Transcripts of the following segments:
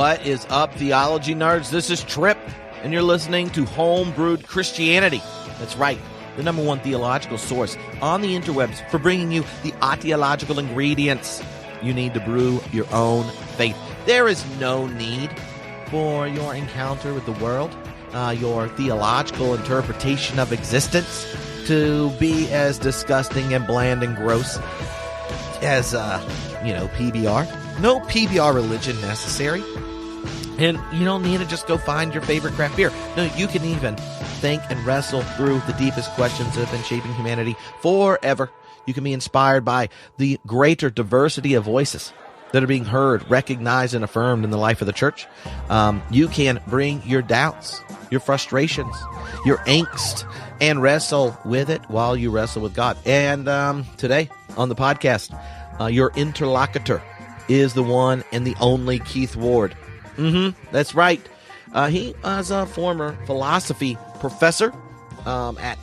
What is up, theology nerds? This is Trip, and you're listening to Homebrewed Christianity. That's right, the number one theological source on the interwebs for bringing you the theological ingredients you need to brew your own faith. There is no need for your encounter with the world, your theological interpretation of existence, to be as disgusting and bland and gross as, PBR. No PBR religion necessary. And you don't need to just go find your favorite craft beer. No, you can even think and wrestle through the deepest questions that have been shaping humanity forever. You can be inspired by the greater diversity of voices that are being heard, recognized, and affirmed in the life of the church. You can bring your doubts, your frustrations, your angst, and wrestle with it while you wrestle with God. And today on the podcast, your interlocutor is the one and the only Keith Ward. That's right. He was a former philosophy professor at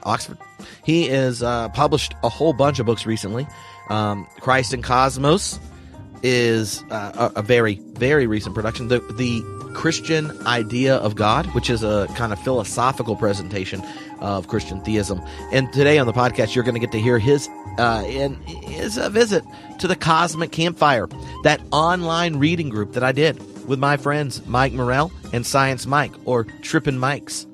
Oxford. He has published a whole bunch of books recently. Christ and Cosmos is a very, very recent production. The Christian Idea of God, which is a kind of philosophical presentation of Christian theism. And today on the podcast, you're going to get to hear his visit to the Cosmic Campfire, that online reading group that I did with my friends Mike Morrell and Science Mike, or Trippin' Mikes.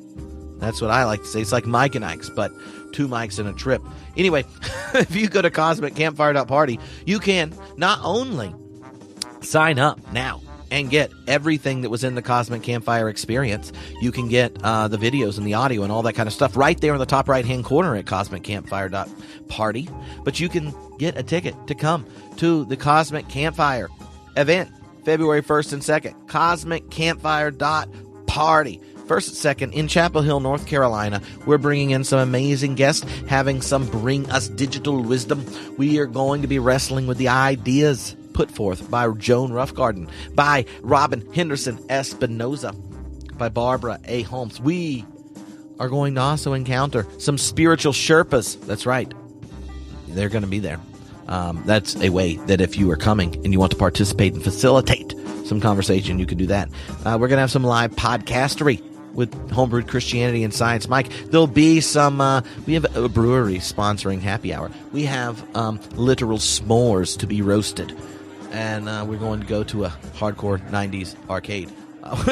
That's what I like to say. It's like Mike and Ike's, but two mics and a trip. Anyway, if you go to cosmiccampfire.party, you can not only sign up now and get everything that was in the Cosmic Campfire experience. You can get the videos and the audio and all that kind of stuff right there in the top right-hand corner at cosmiccampfire.party. But you can get a ticket to come to the Cosmic Campfire event, February 1st and 2nd. cosmiccampfire.party. 1st and 2nd in Chapel Hill, North Carolina. We're bringing in some amazing guests, having some bring us digital wisdom. We are going to be wrestling with the ideas put forth by Joan Roughgarden, by Robin Henderson Espinoza, by Barbara A. Holmes. We are going to also encounter some spiritual Sherpas. That's right. They're going to be there. That's a way that if you are coming and you want to participate and facilitate some conversation, you can do that. We're going to have some live podcastery with Homebrewed Christianity and Science Mike. There'll be some, we have a brewery sponsoring happy hour. We have literal s'mores to be roasted. And we're going to go to a hardcore 90s arcade.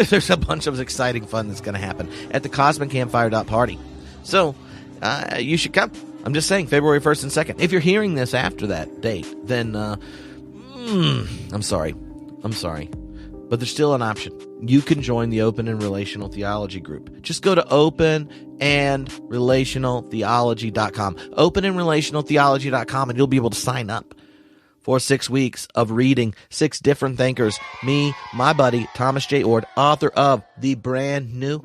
There's a bunch of exciting fun that's going to happen at the cosmiccampfire.party. So, you should come. I'm just saying, February 1st and 2nd. If you're hearing this after that date, then, I'm sorry. But there's still an option. You can join the Open and Relational Theology group. Just go to openandrelationaltheology.com. Openandrelationaltheology.com, and you'll be able to sign up for 6 weeks of reading 6 different thinkers. Me, my buddy, Thomas J. Ord, author of the brand new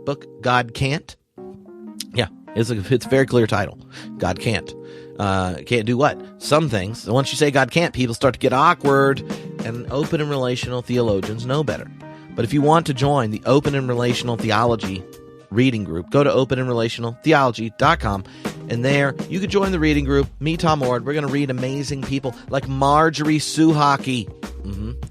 book, God Can't. Yeah, it's a very clear title. God Can't. Can't do what? Some things. Once you say God can't, people start to get awkward, and open and relational theologians know better. But if you want to join the Open and Relational Theology reading group, go to openandrelationaltheology.com, and there you can join the reading group. Me, Tom Ord, we're going to read amazing people like Marjorie Suhaki.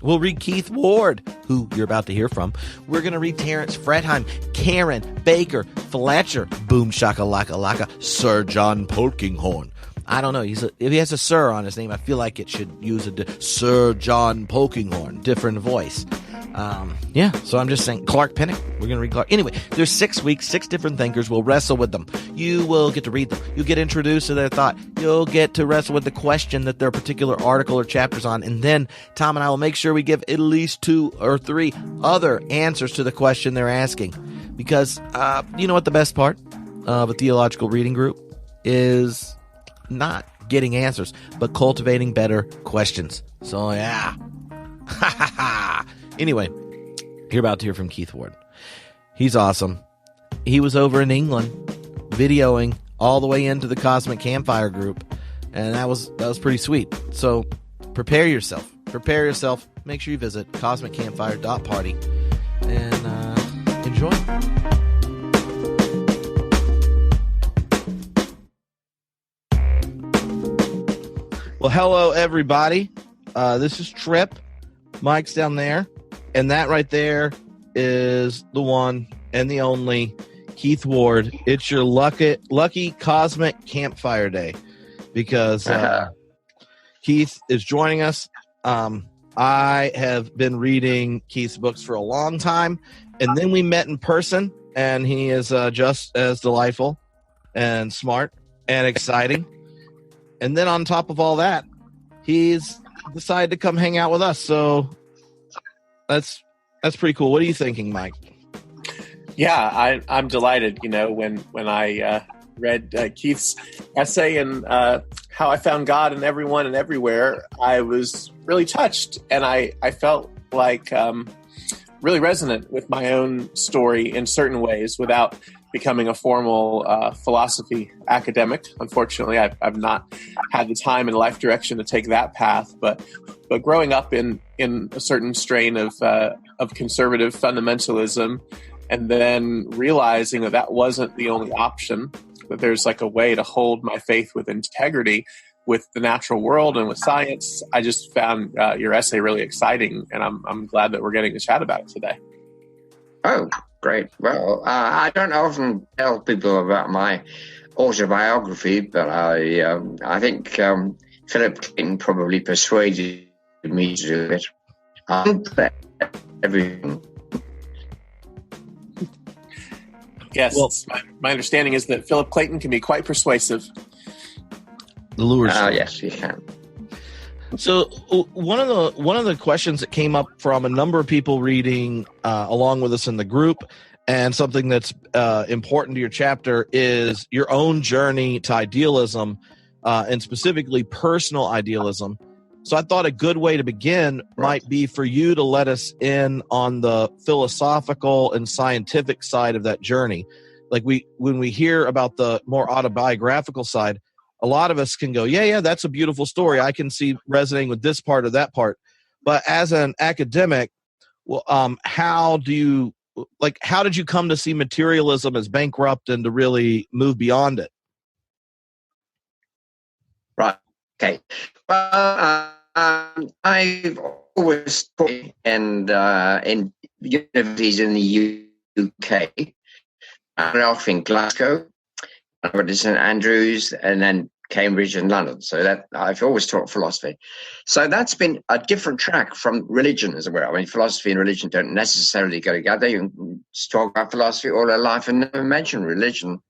We'll read Keith Ward, who you're about to hear from. We're going to read Terrence Fretheim, Karen Baker, Fletcher, Boom Shakalaka Laka, Sir John Polkinghorne. I don't know. If he has a Sir on his name, I feel like it should use Sir John Polkinghorne, different voice. So I'm just saying, Clark Pennick. We're going to read Clark. Anyway, there's 6 weeks, 6 different thinkers. We'll wrestle with them. You will get to read them. You'll get introduced to their thought. You'll get to wrestle with the question that their particular article or chapter's on. And then Tom and I will make sure we give at least 2 or 3 other answers to the question they're asking. Because, you know what the best part of a theological reading group is? Not getting answers, but cultivating better questions. So, yeah. Anyway, you're about to hear from Keith Ward. He's awesome. He was over in England videoing all the way into the Cosmic Campfire group, and that was pretty sweet. So prepare yourself. Make sure you visit cosmiccampfire.party and enjoy. Well, hello, everybody. This is Trip. Mike's down there, and that right there is the one and the only Keith Ward. It's your lucky Cosmic Campfire Day because Keith is joining us. I have been reading Keith's books for a long time, and then we met in person, and he is just as delightful and smart and exciting. And then on top of all that, he's decided to come hang out with us. So that's pretty cool. What are you thinking, Mike? Yeah, I'm delighted. You know, when I read Keith's essay and how I found God in everyone and everywhere, I was really touched, and I felt like really resonant with my own story in certain ways without becoming a formal philosophy academic. Unfortunately, I've not had the time and life direction to take that path, but growing up in a certain strain of conservative fundamentalism, and then realizing that wasn't the only option, that there's like a way to hold my faith with integrity with the natural world and with science. I just found your essay really exciting, and I'm glad that we're getting to chat about it today. Oh, great. Well, I don't often tell people about my autobiography, but I think Philip Clayton probably persuaded me to do it. Everything. Yes, well, my understanding is that Philip Clayton can be quite persuasive. The lure. Yes, he can. So one of the questions that came up from a number of people reading along with us in the group, and something that's important to your chapter, is your own journey to idealism, and specifically personal idealism. So I thought a good way to begin might be for you to let us in on the philosophical and scientific side of that journey. Like when we hear about the more autobiographical side, a lot of us can go, yeah, that's a beautiful story. I can see resonating with this part or that part. But as an academic, well, how did you come to see materialism as bankrupt and to really move beyond it? Right. Okay. Well, I've always taught in universities in the UK, off in Glasgow, I went to St Andrews, and then Cambridge and London. So that I've always taught philosophy. So that's been a different track from religion as well. I mean, philosophy and religion don't necessarily go together. You can talk about philosophy all your life and never mention religion.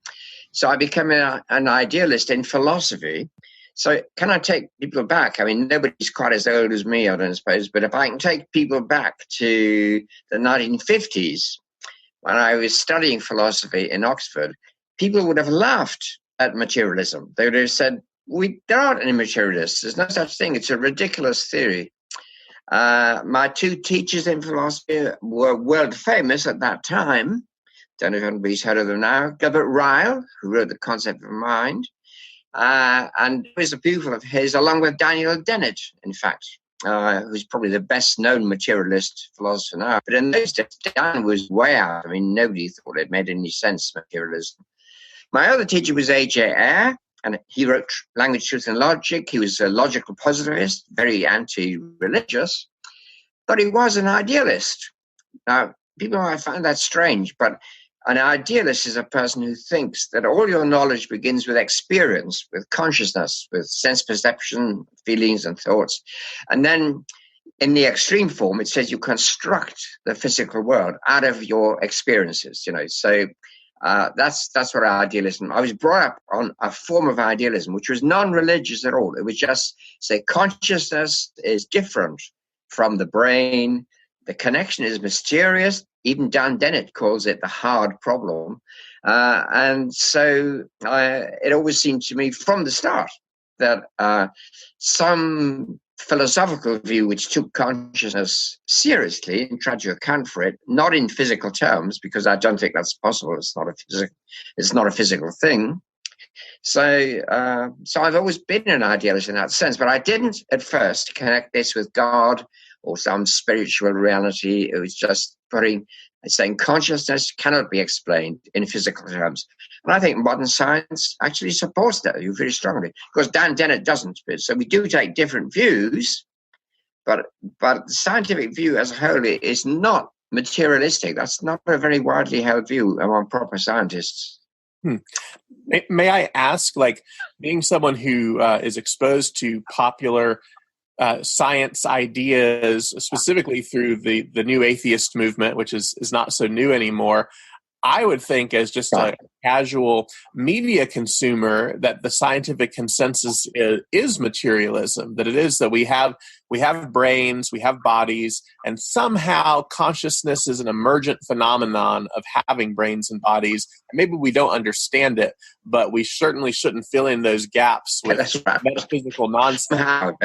So I became an idealist in philosophy. So can I take people back? I mean, nobody's quite as old as me, I don't suppose, but if I can take people back to the 1950s, when I was studying philosophy in Oxford, people would have laughed at materialism. They would have said, there aren't any materialists. There's no such thing. It's a ridiculous theory. My two teachers in philosophy were world famous at that time. Don't know if anybody's heard of them now. Gilbert Ryle, who wrote The Concept of Mind, and it was a pupil of his, along with Daniel Dennett, in fact, who's probably the best-known materialist philosopher now. But in those days, Dan was way out. I mean, nobody thought it made any sense, materialism. My other teacher was A.J. Ayer, and he wrote Language, Truth, and Logic. He was a logical positivist, very anti-religious, but he was an idealist. Now, people might find that strange, but an idealist is a person who thinks that all your knowledge begins with experience, with consciousness, with sense perception, feelings, and thoughts. And then in the extreme form, it says you construct the physical world out of your experiences, you know. So that's what idealism. I was brought up on a form of idealism which was non-religious at all. It was just say consciousness is different from the brain. The connection is mysterious. Even Dan Dennett calls it the hard problem. And so it always seemed to me from the start that some philosophical view which took consciousness seriously and tried to account for it, not in physical terms, because I don't think that's possible. It's not a physical thing. So I've always been an idealist in that sense, but I didn't at first connect this with God or some spiritual reality. It was just saying consciousness cannot be explained in physical terms. And I think modern science actually supports that very strongly, because Dan Dennett doesn't. So we do take different views, but the scientific view as a whole is not materialistic. That's not a very widely held view among proper scientists. May I ask, like, being someone who is exposed to popular science ideas, specifically through the new atheist movement, which is not so new anymore, I would think, as just a casual media consumer, that the scientific consensus is materialism, that it is that we have brains, we have bodies, and somehow consciousness is an emergent phenomenon of having brains and bodies. And maybe we don't understand it, but we certainly shouldn't fill in those gaps with metaphysical nonsense.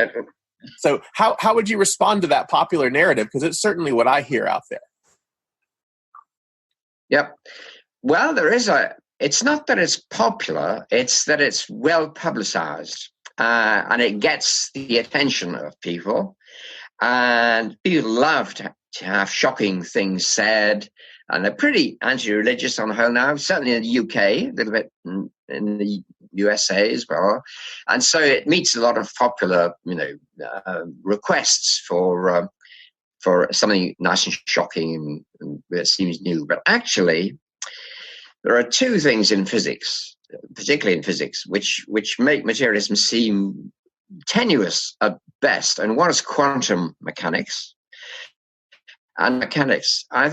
So how would you respond to that popular narrative? Because it's certainly what I hear out there. Yep. Well, it's not that it's popular, it's that it's well publicized, and it gets the attention of people, and people love to have shocking things said, and they're pretty anti-religious on the whole now, certainly in the UK, a little bit in the USA as well. And so it meets a lot of popular, requests for something nice and shocking and that seems new. But actually, there are two things in physics, particularly in physics, which make materialism seem tenuous at best. And one is quantum mechanics. And mechanics, I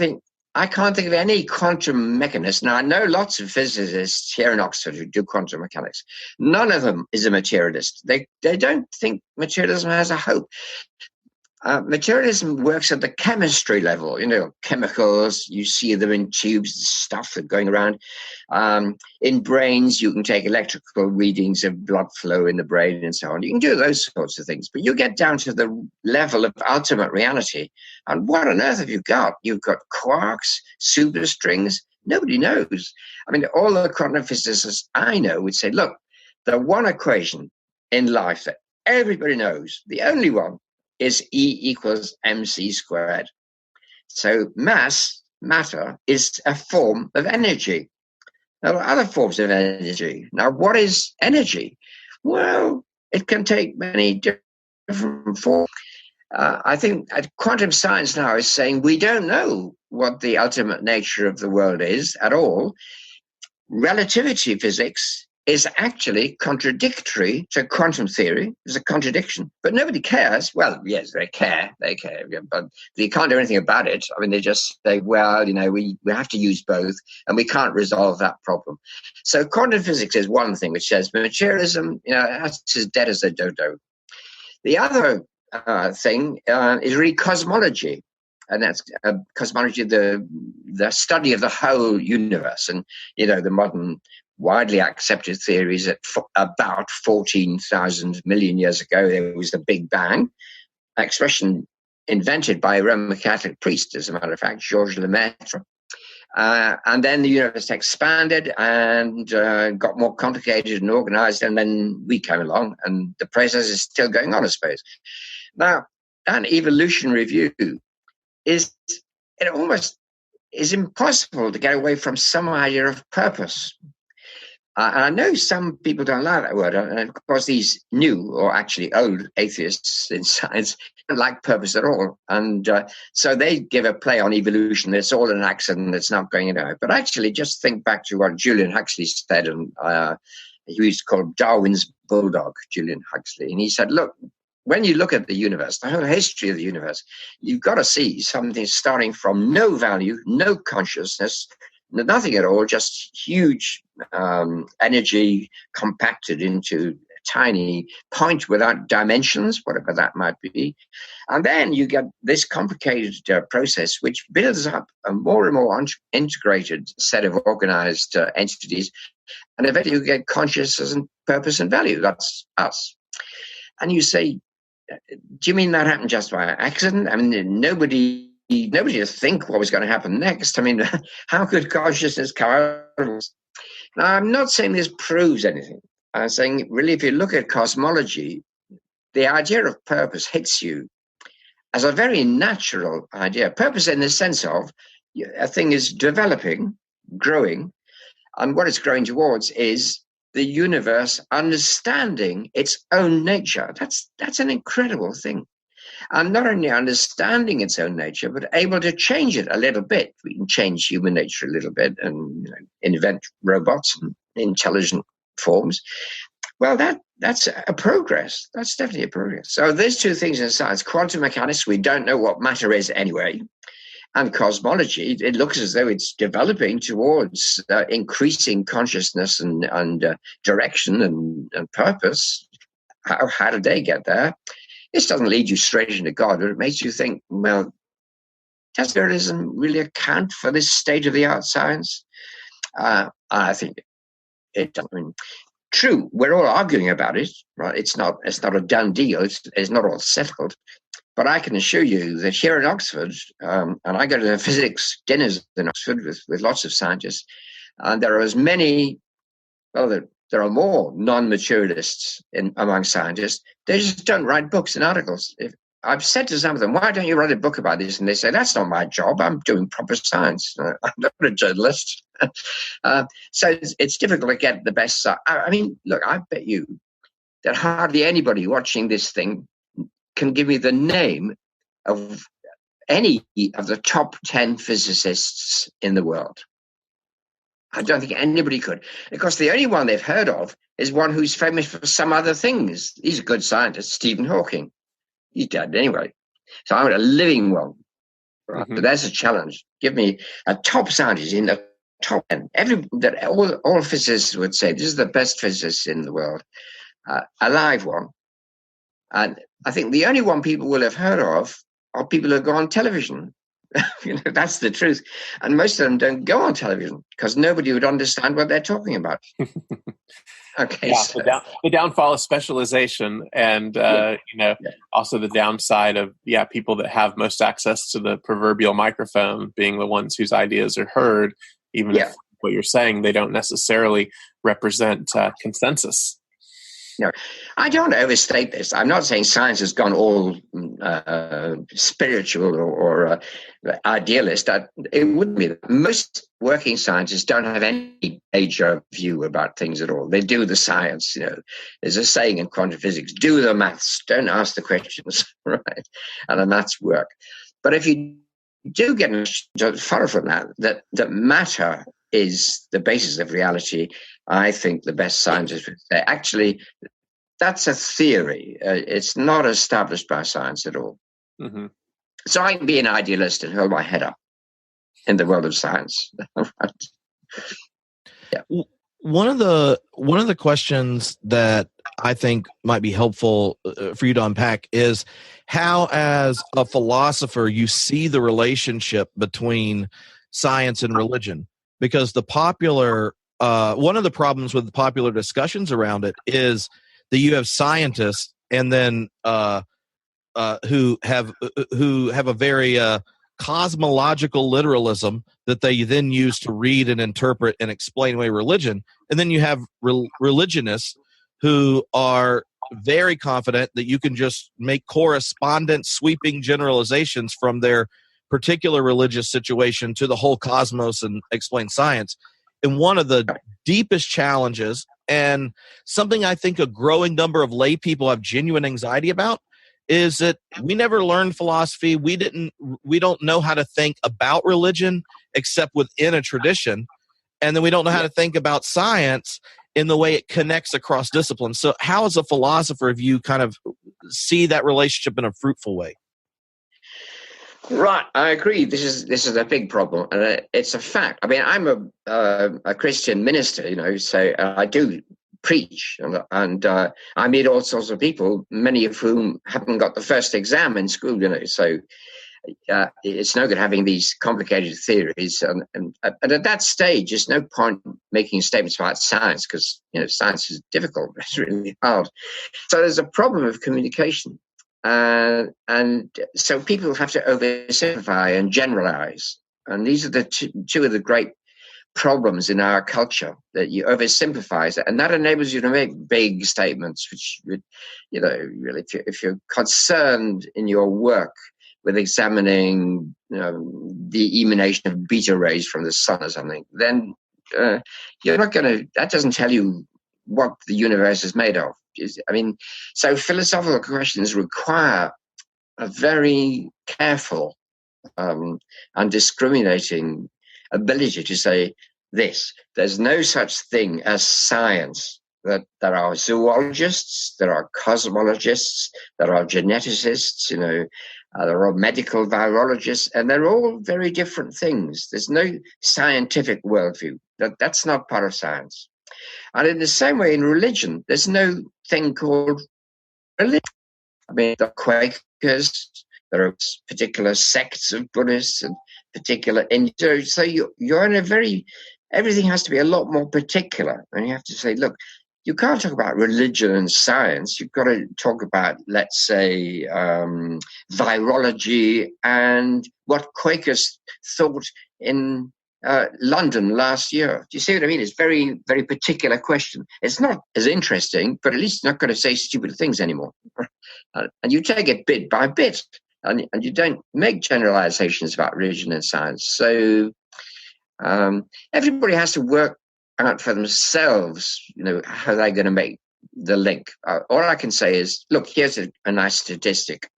can't think of any quantum mechanist. Now, I know lots of physicists here in Oxford who do quantum mechanics. None of them is a materialist. They don't think materialism has a hope. Materialism works at the chemistry level, chemicals, you see them in tubes, stuff that's going around. In brains, you can take electrical readings of blood flow in the brain and so on. You can do those sorts of things, but you get down to the level of ultimate reality. And what on earth have you got? You've got quarks, superstrings, nobody knows. I mean, all the quantum physicists I know would say, look, the one equation in life that everybody knows, the only one, is E equals mc squared. So matter, is a form of energy. There are other forms of energy. Now, what is energy? Well, it can take many different forms. I think quantum science now is saying we don't know what the ultimate nature of the world is at all. Relativity physics is actually contradictory to quantum theory. There's a contradiction, but nobody cares. Well, yes, they care, but they can't do anything about it. I mean, they just say, well, we have to use both, and we can't resolve that problem. So quantum physics is one thing which says materialism, it's as dead as a dodo. The other thing is really cosmology. And that's cosmology, the study of the whole universe. And, the modern widely accepted theories that about 14,000 million years ago, there was a Big Bang, expression invented by a Roman Catholic priest, as a matter of fact, Georges Lemaitre. And then the universe expanded and got more complicated and organized, and then we came along, and the process is still going on, I suppose. Now, an evolutionary view is impossible to get away from some idea of purpose. And I know some people don't like that word. And of course, these new or actually old atheists in science don't like purpose at all. And so they give a play on evolution. It's all an accident. It's not going anywhere. But actually, just think back to what Julian Huxley said. And he used to call Darwin's bulldog, Julian Huxley. And he said, look, when you look at the universe, the whole history of the universe, you've got to see something starting from no value, no consciousness, nothing at all, just huge energy compacted into a tiny point without dimensions, whatever that might be. And then you get this complicated process which builds up a more and more integrated set of organized entities. And eventually you get consciousness and purpose and value. That's us. And you say, do you mean that happened just by accident? I mean, nobody to think what was going to happen next. I mean, how could consciousness come out of this? Now, I'm not saying this proves anything. I'm saying, really, if you look at cosmology, the idea of purpose hits you as a very natural idea. Purpose in the sense of a thing is developing, growing, and what it's growing towards is the universe understanding its own nature. That's an incredible thing. and not only understanding its own nature, but able to change it a little bit. We can change human nature a little bit and invent robots and intelligent forms. Well, that's a progress. That's definitely a progress. So there's two things in science. Quantum mechanics, we don't know what matter is anyway. And cosmology, it looks as though it's developing towards increasing consciousness and direction and purpose. How did they get there? This doesn't lead you straight into God, but it makes you think, well, does pluralism really account for this state-of-the-art science? I think it does. I mean, true, we're all arguing about it, right? It's not a done deal. It's not all settled. But I can assure you that here in Oxford, and I go to the physics dinners in Oxford with lots of scientists, and there are as many, well, there are more non-materialists among scientists. They just don't write books and articles. I've said to some of them, why don't you write a book about this? And they say, that's not my job. I'm doing proper science. I'm not a journalist. So it's difficult to get the best. I mean, look, I bet you that hardly anybody watching this thing can give me the name of any of the top 10 physicists in the world. I don't think anybody could, because the only one they've heard of is one who's famous for some other things. He's a good scientist, Stephen Hawking. He's dead anyway. So I'm a living one. Right? Mm-hmm. But that's a challenge. Give me a top scientist in the top 10. All physicists would say this is the best physicist in the world, a live one. And I think the only one people will have heard of are people who go on television. That's the truth. And most of them don't go on television because nobody would understand what they're talking about. Okay. Yeah, so. the downfall of specialization and, also the downside of, people that have most access to the proverbial microphone being the ones whose ideas are heard, even if what you're saying, they don't necessarily represent consensus. No, I don't overstate this. I'm not saying science has gone all spiritual or idealist. It wouldn't be. Most working scientists don't have any major view about things at all. They do the science. There's a saying in quantum physics: "Do the maths, don't ask the questions." Right, and the maths work. But if you do get far from that matter is the basis of reality, I think the best scientists would say, actually, that's a theory. It's not established by science at all. Mm-hmm. So I can be an idealist and hold my head up in the world of science. Yeah. One of the questions that I think might be helpful for you to unpack is how, as a philosopher, you see the relationship between science and religion. Because the popular, one of the problems with the popular discussions around it is that you have scientists and then who have a very cosmological literalism that they then use to read and interpret and explain away religion, and then you have religionists who are very confident that you can just make correspondent sweeping generalizations from their particular religious situation to the whole cosmos and explain science. And one of the deepest challenges, and something I think a growing number of lay people have genuine anxiety about, is that we never learned philosophy. We don't know how to think about religion except within a tradition. And then we don't know how to think about science in the way it connects across disciplines. So how, as a philosopher, have you kind of see that relationship in a fruitful way? Right, I agree. This is a big problem, and it's a fact. I mean, I'm a Christian minister, so I do preach, and I meet all sorts of people, many of whom haven't got the first exam in school, so it's no good having these complicated theories. And at that stage, there's no point making statements about science because science is difficult; it's really hard. So there's a problem of communication. And so people have to oversimplify and generalize. And these are the two of the great problems in our culture, that you oversimplify it. And that enables you to make big statements, which, really, if you're concerned in your work with examining the emanation of beta rays from the sun or something, then you're not going to, that doesn't tell you what the universe is made of. I mean, so philosophical questions require a very careful and discriminating ability to say this. There's no such thing as science. That there are zoologists, there are cosmologists, there are geneticists, there are medical virologists, and they're all very different things. There's no scientific worldview. That's not part of science. And in the same way, in religion, there's no thing called religion. I mean, the Quakers, there are particular sects of Buddhists and particular Hindus. So you're in a everything has to be a lot more particular. And you have to say, look, you can't talk about religion and science. You've got to talk about, let's say, virology and what Quakers thought in London last year. Do you see what I mean? It's very, very particular question. It's not as interesting, but at least you're not going to say stupid things anymore. And you take it bit by bit, and you don't make generalizations about religion and science. So everybody has to work out for themselves, how they're going to make the link. All I can say is, look, here's a nice statistic.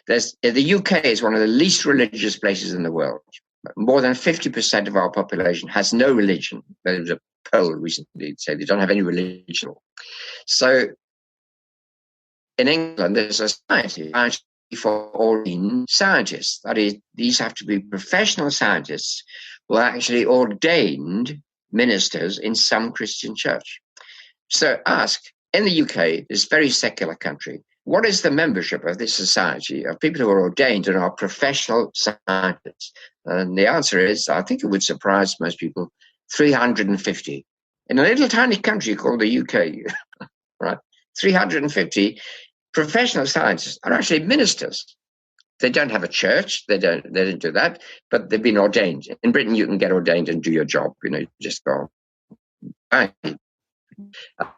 The UK is one of the least religious places in the world. More than 50% of our population has no religion. There was a poll recently that said they don't have any religion. So in England, there's a society for ordained scientists. That is, these have to be professional scientists who are actually ordained ministers in some Christian church. So ask, in the UK, this very secular country, what is the membership of this society of people who are ordained and are professional scientists? And the answer is, I think it would surprise most people, 350. In a little tiny country called the UK, right? 350 professional scientists are actually ministers. They don't have a church. They don't do that, but they've been ordained. In Britain, you can get ordained and do your job. Just go.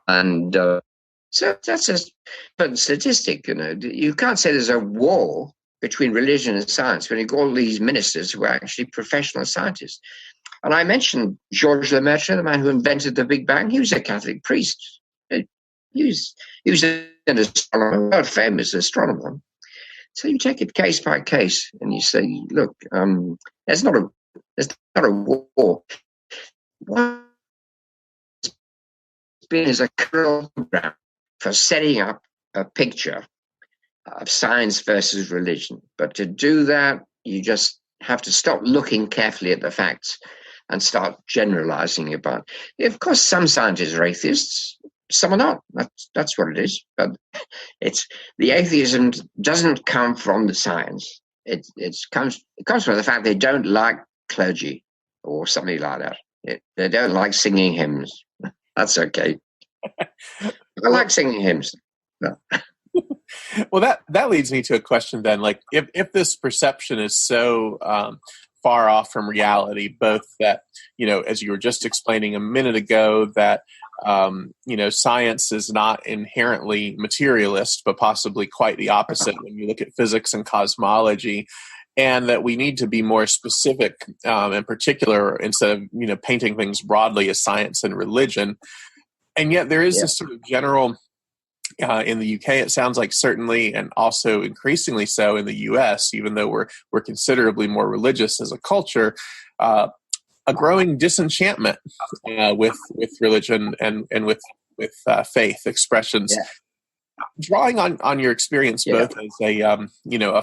And so that's a statistic. You can't say there's a war between religion and science when you got all these ministers who are actually professional scientists. And I mentioned Georges Lemaitre, the man who invented the Big Bang. He was a Catholic priest. He was an astronomer, world famous astronomer. So you take it case by case, and you say, "Look, there's not a war. What's been is a program for setting up a picture of science versus religion. But to do that, you just have to stop looking carefully at the facts and start generalizing about it. Of course, some scientists are atheists. Some are not. That's what it is. But the atheism doesn't come from the science. It comes from the fact they don't like clergy or something like that. They don't like singing hymns. That's okay. I like singing hymns. No. Well, that leads me to a question then. Like, if this perception is so far off from reality, both that, as you were just explaining a minute ago, that science is not inherently materialist, but possibly quite the opposite when you look at physics and cosmology, and that we need to be more specific and particular instead of, painting things broadly as science and religion. And yet there is this sort of general, in the UK, it sounds like certainly, and also increasingly so in the US, even though we're considerably more religious as a culture, a growing disenchantment with religion and with faith expressions. Yeah. Drawing on your experience both as a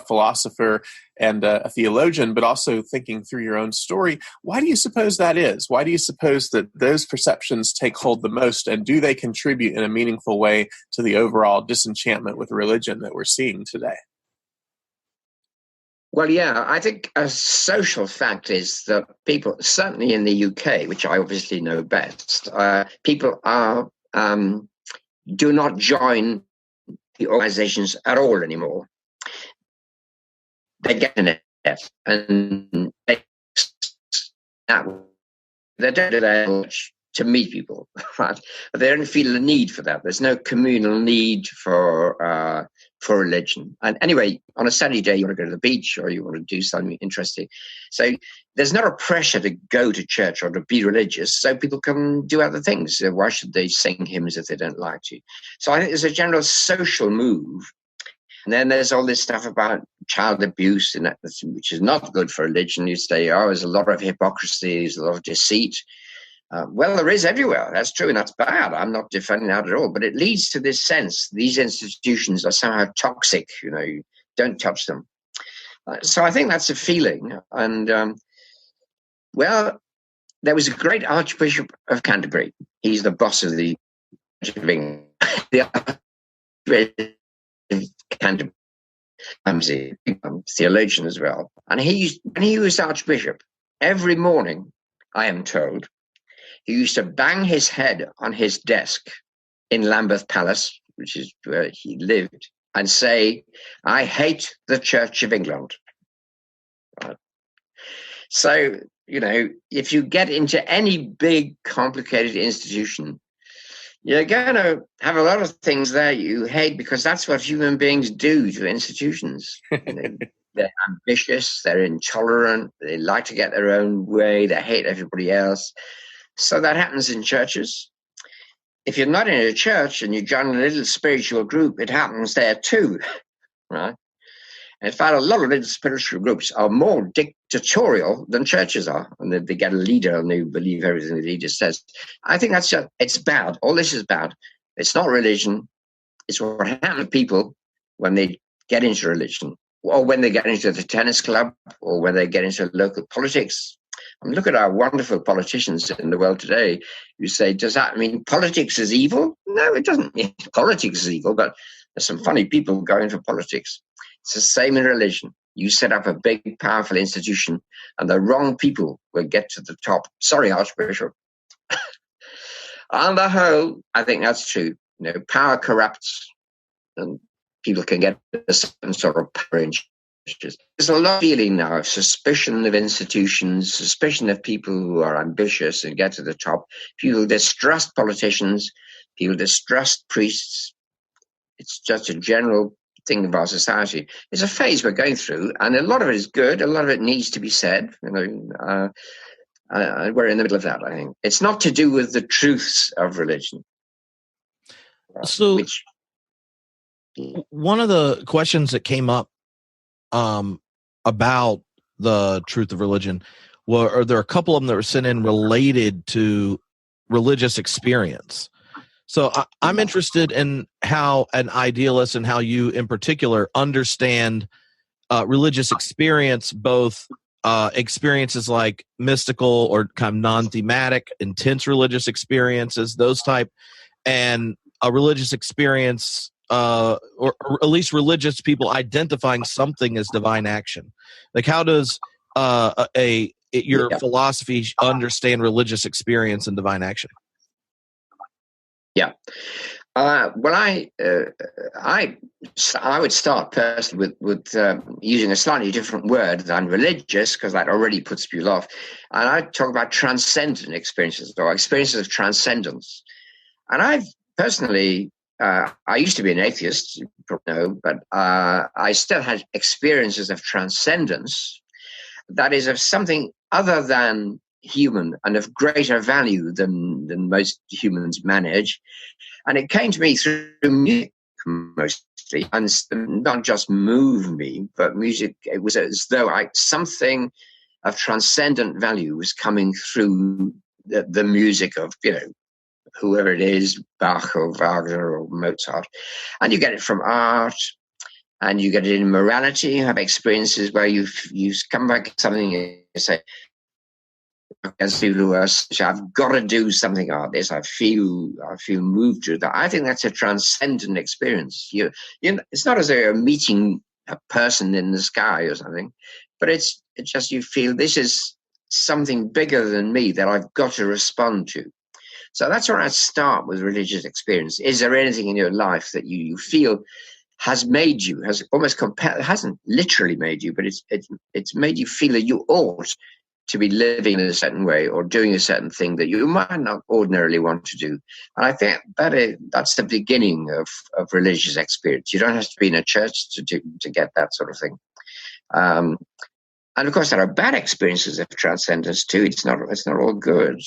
philosopher and a theologian, but also thinking through your own story, why do you suppose that is? Why do you suppose that those perceptions take hold the most, and do they contribute in a meaningful way to the overall disenchantment with religion that we're seeing today? Well, yeah, I think a social fact is that people, certainly in the UK, which I obviously know best, people do not join the organizations at all anymore. They get in it, and they don't do that much to meet people, right? But they don't feel the need for that. There's no communal need for religion. And anyway, on a sunny day, you want to go to the beach or you want to do something interesting. So there's not a pressure to go to church or to be religious, so people can do other things. Why should they sing hymns if they don't like to? So I think there's a general social move. And then there's all this stuff about child abuse, and which is not good for religion. You say, oh, there's a lot of hypocrisy, there's a lot of deceit. Well, there is everywhere. That's true, and that's bad. I'm not defending that at all. But it leads to this sense these institutions are somehow toxic. You don't touch them. So I think that's a feeling. And, well, there was a great Archbishop of Canterbury. He's the boss of the Church of England. The Archbishop of Canterbury. He's a theologian as well. And when he was Archbishop, every morning, I am told, he used to bang his head on his desk in Lambeth Palace, which is where he lived, and say, I hate the Church of England. Right. So, if you get into any big, complicated institution, you're going to have a lot of things there you hate, because that's what human beings do to institutions. They're ambitious, they're intolerant, they like to get their own way, they hate everybody else. So that happens in churches. If you're not in a church and you join a little spiritual group, it happens there too, right? And in fact, a lot of little spiritual groups are more dictatorial than churches are, and they get a leader and they believe everything the leader says. I think it's bad. All this is bad. It's not religion. It's what happens to people when they get into religion, or when they get into the tennis club, or when they get into local politics. I mean, look at our wonderful politicians in the world today. You say, does that mean politics is evil? No, it doesn't mean politics is evil, but there's some funny people going for politics. It's the same in religion. You set up a big, powerful institution, and the wrong people will get to the top. Sorry, Archbishop. On the whole, I think that's true. Power corrupts, and people can get a certain sort of power in churches. There's a lot of feeling now of suspicion of institutions, suspicion of people who are ambitious and get to the top. People distrust politicians. People distrust priests. It's just a general thing of our society. It's a phase we're going through, and a lot of it is good. A lot of it needs to be said. We're in the middle of that, I think. It's not to do with the truths of religion. So, one of the questions that came up about the truth of religion were there are a couple of them that were sent in related to religious experience. So I'm interested in how an idealist and how you in particular understand religious experience, both experiences like mystical or kind of non-thematic, intense religious experiences, those type, and a religious experience, or at least religious people identifying something as divine action. Like, how does your philosophy understand religious experience and divine action? Yeah. Well, I would start personally with using a slightly different word than religious, because that already puts people off. And I talk about transcendent experiences, or experiences of transcendence. And I've personally, I used to be an atheist, you probably know, but I still had experiences of transcendence, that is, of something other than human and of greater value than most humans manage. And it came to me through music mostly, and not just move me, but music. It was as though something of transcendent value was coming through the music of, whoever it is, Bach or Wagner or Mozart. And you get it from art, and you get it in morality. You have experiences where you come back to something and you say, as people who are, I've got to do something about this. I feel moved to that. I think that's a transcendent experience. It's not as though you're meeting a person in the sky or something, but it's just you feel this is something bigger than me that I've got to respond to. So that's where I start with religious experience. Is there anything in your life that you feel has made you, has almost hasn't literally made you, but it's made you feel that you ought to be living in a certain way or doing a certain thing that you might not ordinarily want to do. And I think that's the beginning of religious experience. You don't have to be in a church to get that sort of thing. And of course, there are bad experiences of transcendence too. It's not all good.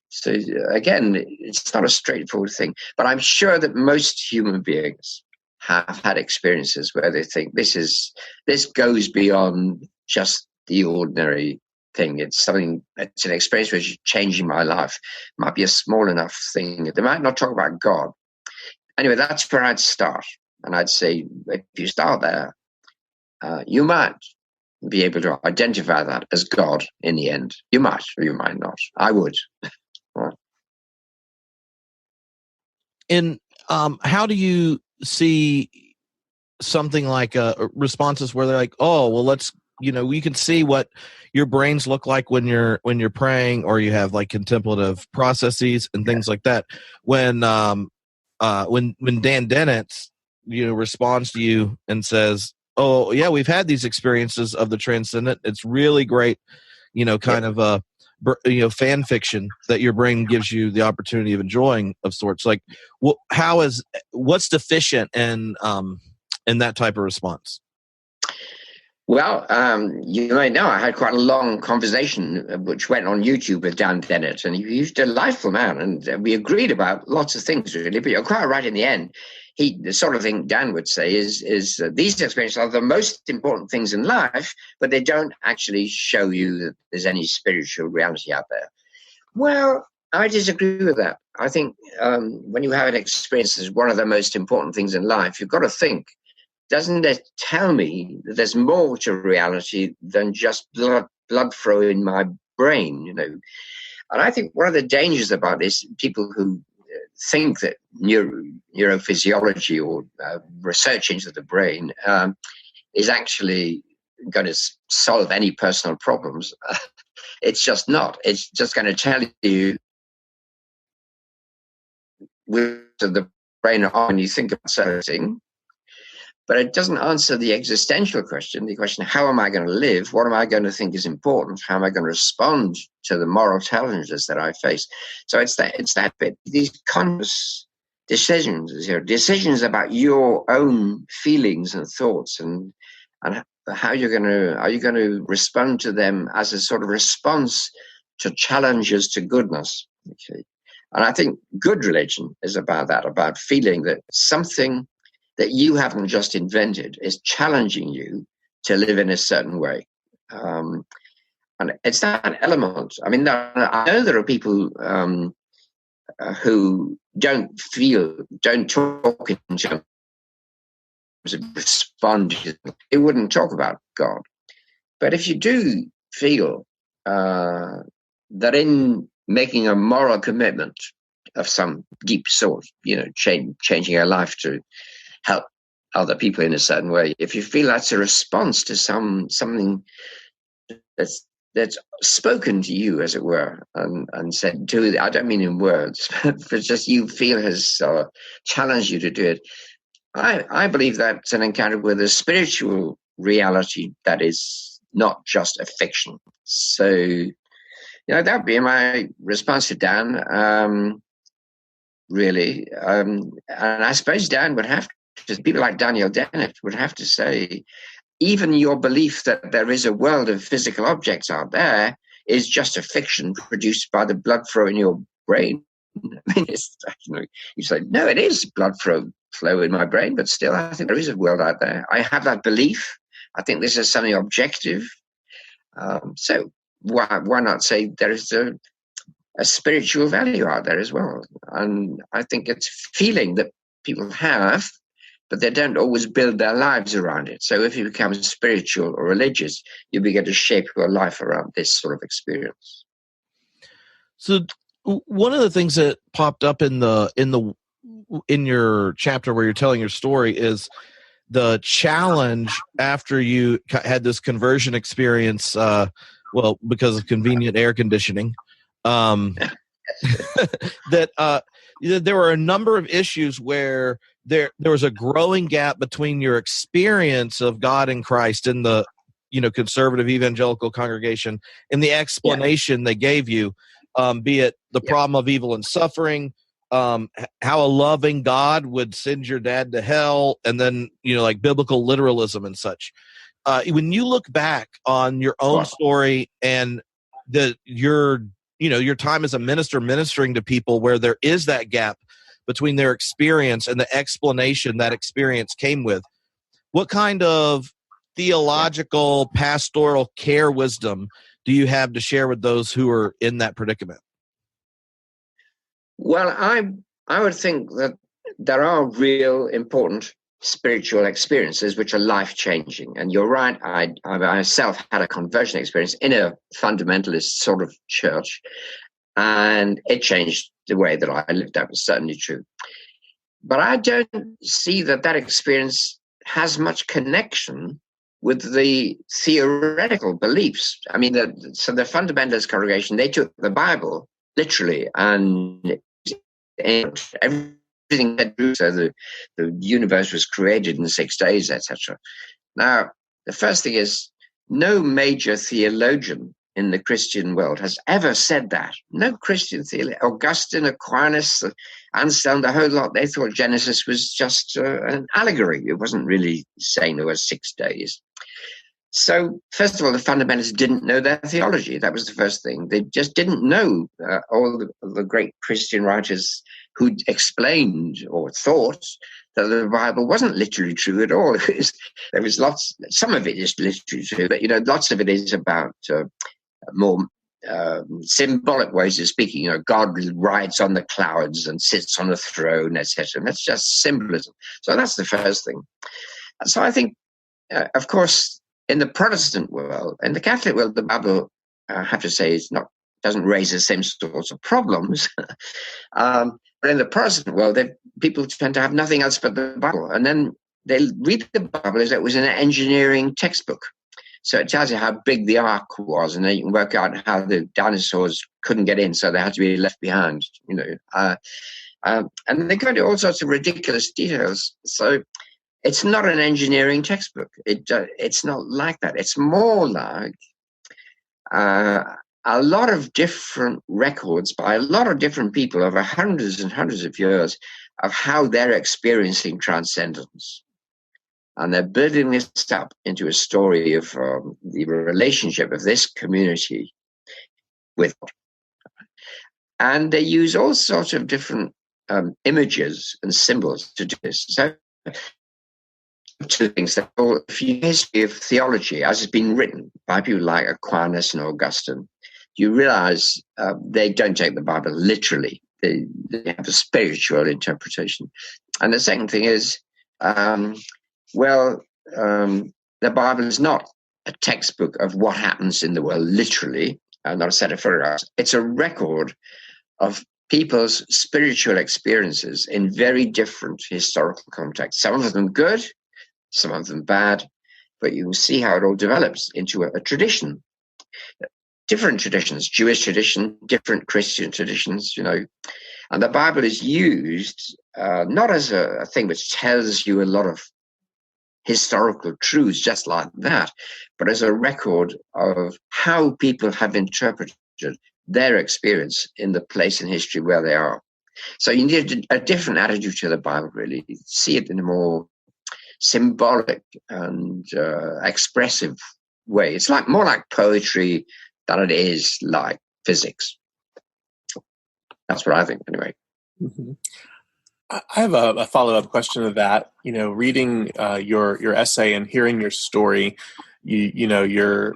So again, it's not a straightforward thing. But I'm sure that most human beings have had experiences where they think this goes beyond just the ordinary thing. It's an experience which is changing my life. It might be a small enough thing. They might not talk about God. Anyway, that's where I'd start. And I'd say, if you start there, you might be able to identify that as God in the end. You might, or you might not. I would. And how do you see something like responses where they're like, oh, well, let's, you can see what your brains look like when you're praying, or you have like contemplative processes and things like that. When Dan Dennett, responds to you and says, oh yeah, we've had these experiences of the transcendent. It's really great, kind of fan fiction that your brain gives you the opportunity of enjoying of sorts. Like, what's deficient in that type of response? Well, you may know I had quite a long conversation which went on YouTube with Dan Dennett, and he's a delightful man, and we agreed about lots of things, really. But you're quite right in the end. The sort of thing Dan would say is these experiences are the most important things in life, but they don't actually show you that there's any spiritual reality out there. Well, I disagree with that. I think when you have an experience as one of the most important things in life, you've got to think, doesn't it tell me that there's more to reality than just blood flow in my brain, And I think one of the dangers about this, people who think that neurophysiology or research into the brain is actually going to solve any personal problems. It's just not. It's just going to tell you with the brain when you think about something. But it doesn't answer the existential question, the question, how am I going to live? What am I going to think is important? How am I going to respond to the moral challenges that I face? So it's that bit. These conscious decisions, decisions about your own feelings and thoughts, and how are you going to respond to them as a sort of response to challenges to goodness. Okay. And I think good religion is about that, about feeling that something that you haven't just invented is challenging you to live in a certain way. And it's that element. I mean, I know there are people who don't talk in terms of respond. They wouldn't talk about God. But if you do feel that in making a moral commitment of some deep sort, changing your life to help other people in a certain way, if you feel that's a response to something that's spoken to you, as it were, and said to, I don't mean in words, but just you feel has challenged you to do it, I believe that's an encounter with a spiritual reality that is not just a fiction. So, that would be my response to Dan, really. And I suppose Dan would have to, people like Daniel Dennett would have to say, even your belief that there is a world of physical objects out there is just a fiction produced by the blood flow in your brain. I mean, you say, no, it is blood flow in my brain, but still, I think there is a world out there. I have that belief. I think this is something objective. So why not say there is a spiritual value out there as well? And I think it's feeling that people have, but they don't always build their lives around it. So if you become spiritual or religious, you begin to shape your life around this sort of experience. So one of the things that popped up in your chapter where you're telling your story is the challenge after you had this conversion experience, because of convenient air conditioning, that there were a number of issues where there was a growing gap between your experience of God and Christ in the conservative evangelical congregation and the explanation they gave you, be it the problem of evil and suffering, how a loving God would send your dad to hell, and then like biblical literalism and such. When you look back on your own story and your time as a minister ministering to people where there is that gap between their experience and the explanation that experience came with. What kind of theological, pastoral care wisdom do you have to share with those who are in that predicament? Well, I would think that there are real important spiritual experiences which are life-changing. And you're right, I myself had a conversion experience in a fundamentalist sort of church, and it changed the way that I lived. That was certainly true. But I don't see that experience has much connection with the theoretical beliefs. I mean, so the fundamentalist congregation, they took the Bible literally, and everything that grew, so the universe was created in 6 days, etc. Now, the first thing is, no major theologian in the Christian world has ever said that. No Christian theologian, Augustine, Aquinas, Anselm, the whole lot, they thought Genesis was just an allegory. It wasn't really saying there were 6 days. So, first of all, the fundamentalists didn't know their theology. That was the first thing. They just didn't know all the great Christian writers who explained or thought that the Bible wasn't literally true at all. There was lots, some of it is literally true, but, lots of it is about more symbolic ways of speaking. God rides on the clouds and sits on a throne, etc. That's just symbolism. So that's the first thing. So I think, of course, in the Protestant world, in the Catholic world, the Bible, I have to say, doesn't raise the same sorts of problems. But in the Protestant world, people tend to have nothing else but the Bible. And then they read the Bible as it was an engineering textbook. So it tells you how big the ark was, and then you can work out how the dinosaurs couldn't get in, so they had to be left behind, and they go into all sorts of ridiculous details. So it's not an engineering textbook. It's not like that. It's more like a lot of different records by a lot of different people over hundreds and hundreds of years of how they're experiencing transcendence. And they're building this up into a story of the relationship of this community with God. And they use all sorts of different images and symbols to do this. So, two things that the history of theology, as it's been written by people like Aquinas and Augustine, you realize they don't take the Bible literally. They have a spiritual interpretation. And the second thing is, the Bible is not a textbook of what happens in the world literally, not a set of photographs. It's a record of people's spiritual experiences in very different historical contexts. Some of them good, some of them bad, but you can see how it all develops into a tradition. Different traditions, Jewish tradition, different Christian traditions, And the Bible is used not as a thing which tells you a lot of historical truths just like that, but as a record of how people have interpreted their experience in the place in history where they are. So you need a different attitude to the Bible, really. See it in a more symbolic and expressive way. It's more like poetry than it is like physics. That's what I think, anyway. Mm-hmm. I have a follow-up question to that. Reading your essay and hearing your story, your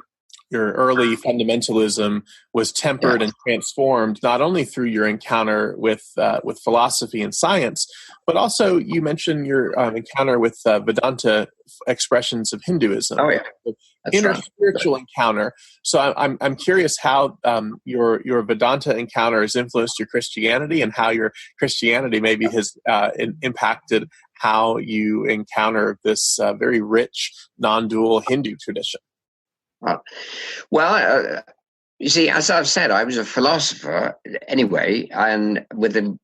early fundamentalism was tempered and transformed not only through your encounter with philosophy and science, but also you mentioned your encounter with Vedanta expressions of Hinduism. Oh yeah, that's inner right. Spiritual encounter. So I'm curious how your Vedanta encounter has influenced your Christianity, and how your Christianity maybe has impacted how you encounter this very rich non-dual Hindu tradition. Well, you see, as I've said, I was a philosopher anyway, and with an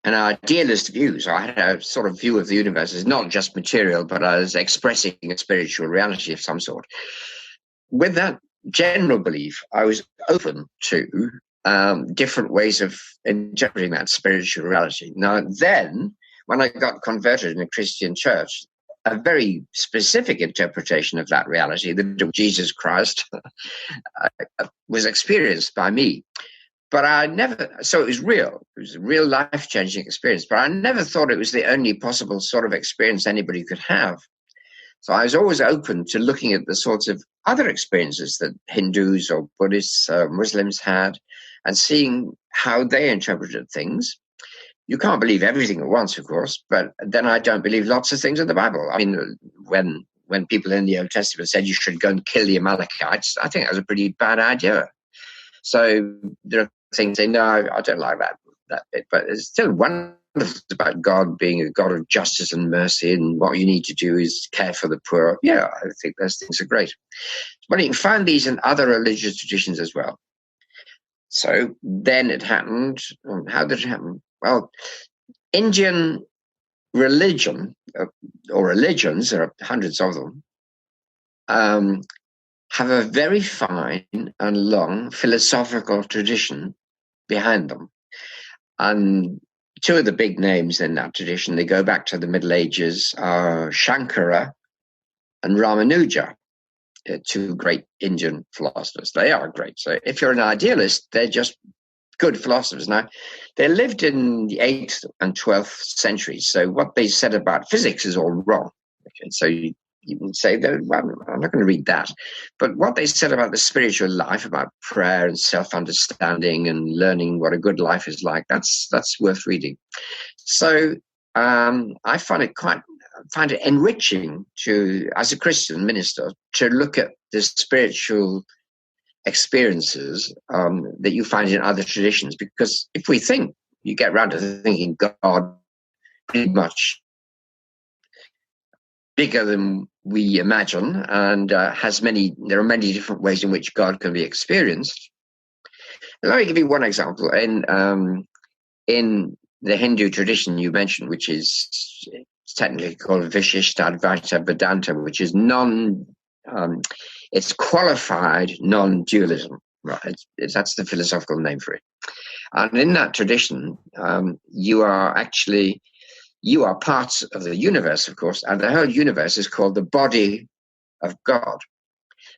idealist view. So I had a sort of view of the universe as not just material, but as expressing a spiritual reality of some sort. With that general belief, I was open to different ways of interpreting that spiritual reality. Now, then, when I got converted in a Christian church, a very specific interpretation of that reality, the Jesus Christ, was experienced by me. But I never, so it was real. It was a real life-changing experience, but I never thought it was the only possible sort of experience anybody could have. So I was always open to looking at the sorts of other experiences that Hindus or Buddhists or Muslims had and seeing how they interpreted things. You can't believe everything at once, of course, but then I don't believe lots of things in the Bible. I mean, when people in the Old Testament said you should go and kill the Amalekites, I think that was a pretty bad idea. So there are things say, no, I don't like that bit, but it's still wonderful about God being a God of justice and mercy, and what you need to do is care for the poor. Yeah, I think those things are great. But you can find these in other religious traditions as well. So then it happened. How did it happen? Well, Indian religion, or religions, there are hundreds of them, have a very fine and long philosophical tradition behind them. And two of the big names in that tradition, they go back to the Middle Ages, are Shankara and Ramanuja, two great Indian philosophers. They are great. So if you're an idealist, they're just good philosophers. Now, they lived in the 8th and 12th centuries, so what they said about physics is all wrong. Okay, so you can say that, well, I'm not going to read that. But what they said about the spiritual life, about prayer and self-understanding and learning what a good life is like, that's worth reading. So I find it enriching to, as a Christian minister, to look at the spiritual experiences that you find in other traditions, because if we think, you get around to thinking God pretty much bigger than we imagine, and there are many different ways in which God can be experienced. Let me give you one example. In the Hindu tradition you mentioned, which is technically called Vishishtadvaita Vedanta, which is it's qualified non-dualism, right? That's the philosophical name for it. And in that tradition, you are part of the universe, of course, and the whole universe is called the body of God.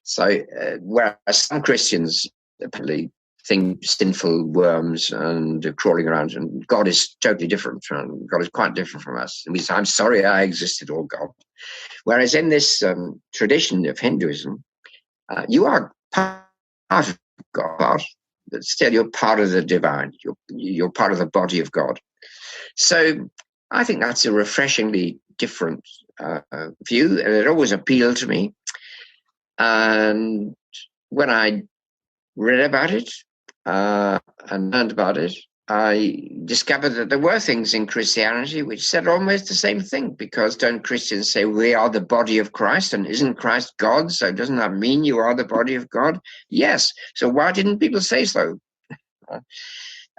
So whereas some Christians apparently think sinful worms and crawling around, and God is totally different. God is quite different from us. And we say, I'm sorry I existed, oh God. Whereas in this tradition of Hinduism, you are part of God, but still you're part of the divine. You're part of the body of God. So I think that's a refreshingly different view, and it always appealed to me. And when I read about it and learned about it, I discovered that there were things in Christianity which said almost the same thing, because don't Christians say we are the body of Christ, and isn't Christ God? So doesn't that mean you are the body of God? Yes. So why didn't people say so?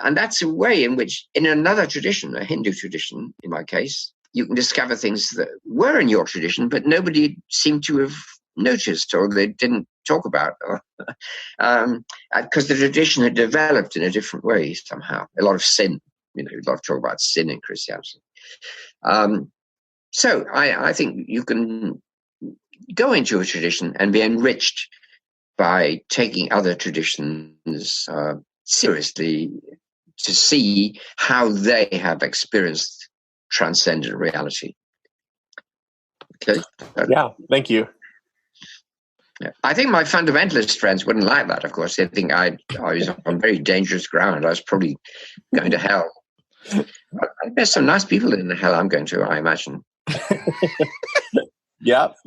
And that's a way in which, in another tradition, a Hindu tradition, in my case, you can discover things that were in your tradition, but nobody seemed to have noticed, or they didn't talk about, because the tradition had developed in a different way somehow. A lot of sin, a lot of talk about sin in Christianity. So I think you can go into a tradition and be enriched by taking other traditions seriously, to see how they have experienced transcendent reality. Okay. Yeah, thank you. Yeah. I think my fundamentalist friends wouldn't like that, of course. They think I was on very dangerous ground. I was probably going to hell. But there's some nice people in the hell I'm going to, I imagine. Yep.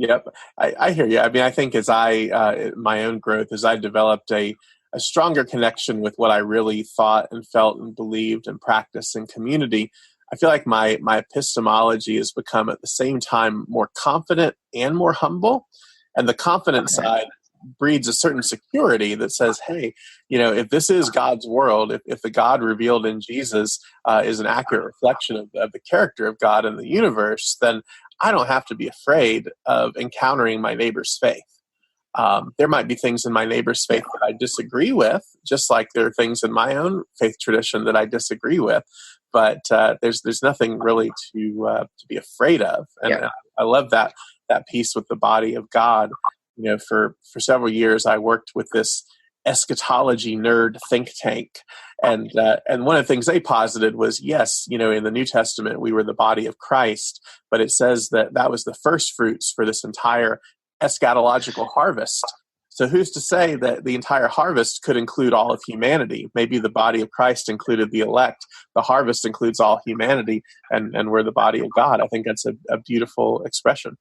I hear you. I mean, I think as my own growth, as I developed a stronger connection with what I really thought and felt and believed and practiced in community, I feel like my epistemology has become at the same time more confident and more humble. And the confident side breeds a certain security that says, hey, if this is God's world, if the God revealed in Jesus is an accurate reflection of the character of God in the universe, then I don't have to be afraid of encountering my neighbor's faith. There might be things in my neighbor's faith that I disagree with, just like there are things in my own faith tradition that I disagree with. But there's nothing really to be afraid of, and I love that piece with the body of God. For several years, I worked with this eschatology nerd think tank. And one of the things they posited was, yes, in the New Testament, we were the body of Christ, but it says that was the first fruits for this entire eschatological harvest. So who's to say that the entire harvest could include all of humanity? Maybe the body of Christ included the elect. The harvest includes all humanity, and we're the body of God. I think that's a beautiful expression.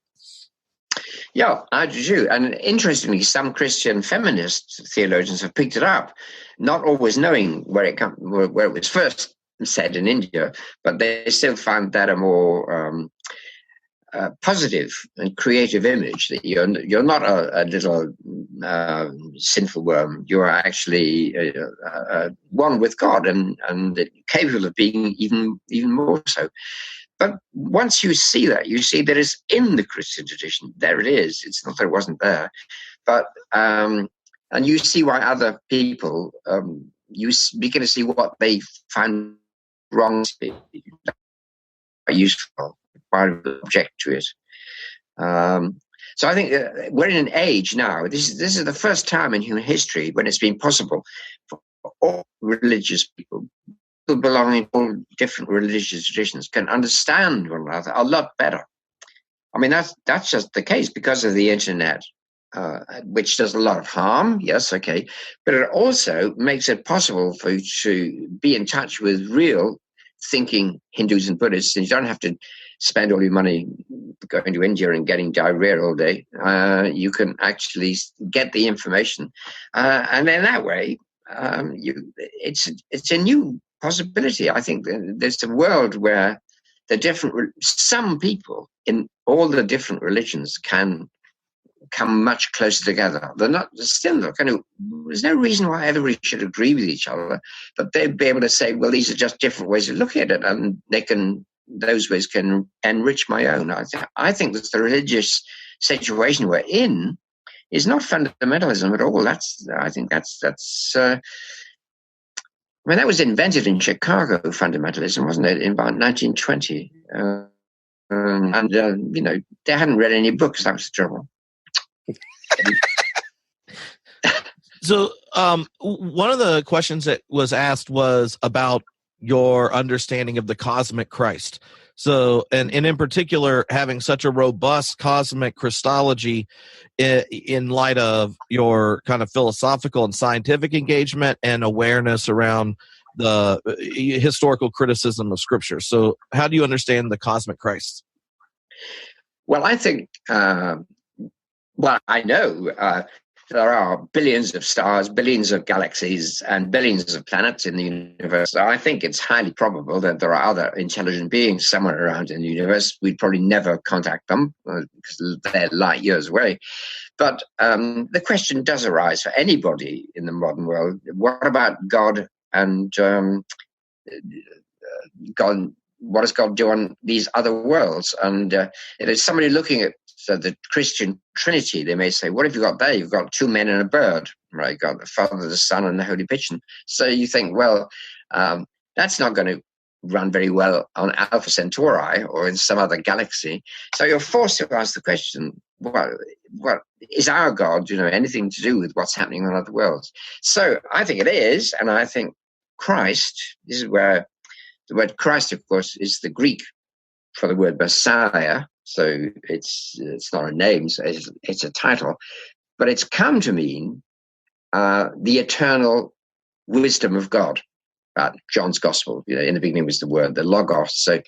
Yeah, I do. And interestingly, some Christian feminist theologians have picked it up, not always knowing where it was first said in India, but they still find that a more positive and creative image, that you're not a little sinful worm. You are actually one with God, and capable of being even more so. But once you see that it's in the Christian tradition. There it is. It's not that it wasn't there. But and you see why other people, you begin to see what they find wrong to be useful, why object to it. So I think we're in an age now. This is the first time in human history when it's been possible for all religious people belonging to all different religious traditions can understand one another a lot better. I mean, that's just the case because of the internet, which does a lot of harm, yes, okay, but it also makes it possible for you to be in touch with real thinking Hindus and Buddhists, and you don't have to spend all your money going to India and getting diarrhea all day. You can actually get the information, and in that way, it's a new possibility. I think there's a world where some people in all the different religions can come much closer together. There's no reason why everybody should agree with each other, but they'd be able to say, well, these are just different ways of looking at it, and those ways can enrich my own. I think that the religious situation we're in is not fundamentalism at all. That was invented in Chicago, fundamentalism, wasn't it, in about 1920? They hadn't read any books. That was the trouble. So one of the questions that was asked was about your understanding of the cosmic Christ. So, and in particular, having such a robust cosmic Christology in light of your kind of philosophical and scientific engagement and awareness around the historical criticism of Scripture. So how do you understand the cosmic Christ? Well, I think, I know there are billions of stars, billions of galaxies, and billions of planets in the universe. So I think it's highly probable that there are other intelligent beings somewhere around in the universe. We'd probably never contact them because they're light years away. But the question does arise for anybody in the modern world. What about God and God? What does God do on these other worlds? And if there's somebody looking at the Christian Trinity, they may say, what have you got there? You've got two men and a bird, right? You've got the Father, the Son, and the Holy Pigeon. So you think, well, that's not going to run very well on Alpha Centauri or in some other galaxy. So you're forced to ask the question, what is our God, anything to do with what's happening on other worlds? So I think it is, and I think Christ, this is where the word Christ, of course, is the Greek for the word Messiah. So it's not a name, so it's a title. But it's come to mean the eternal wisdom of God. John's Gospel, in the beginning was the word, the Logos. So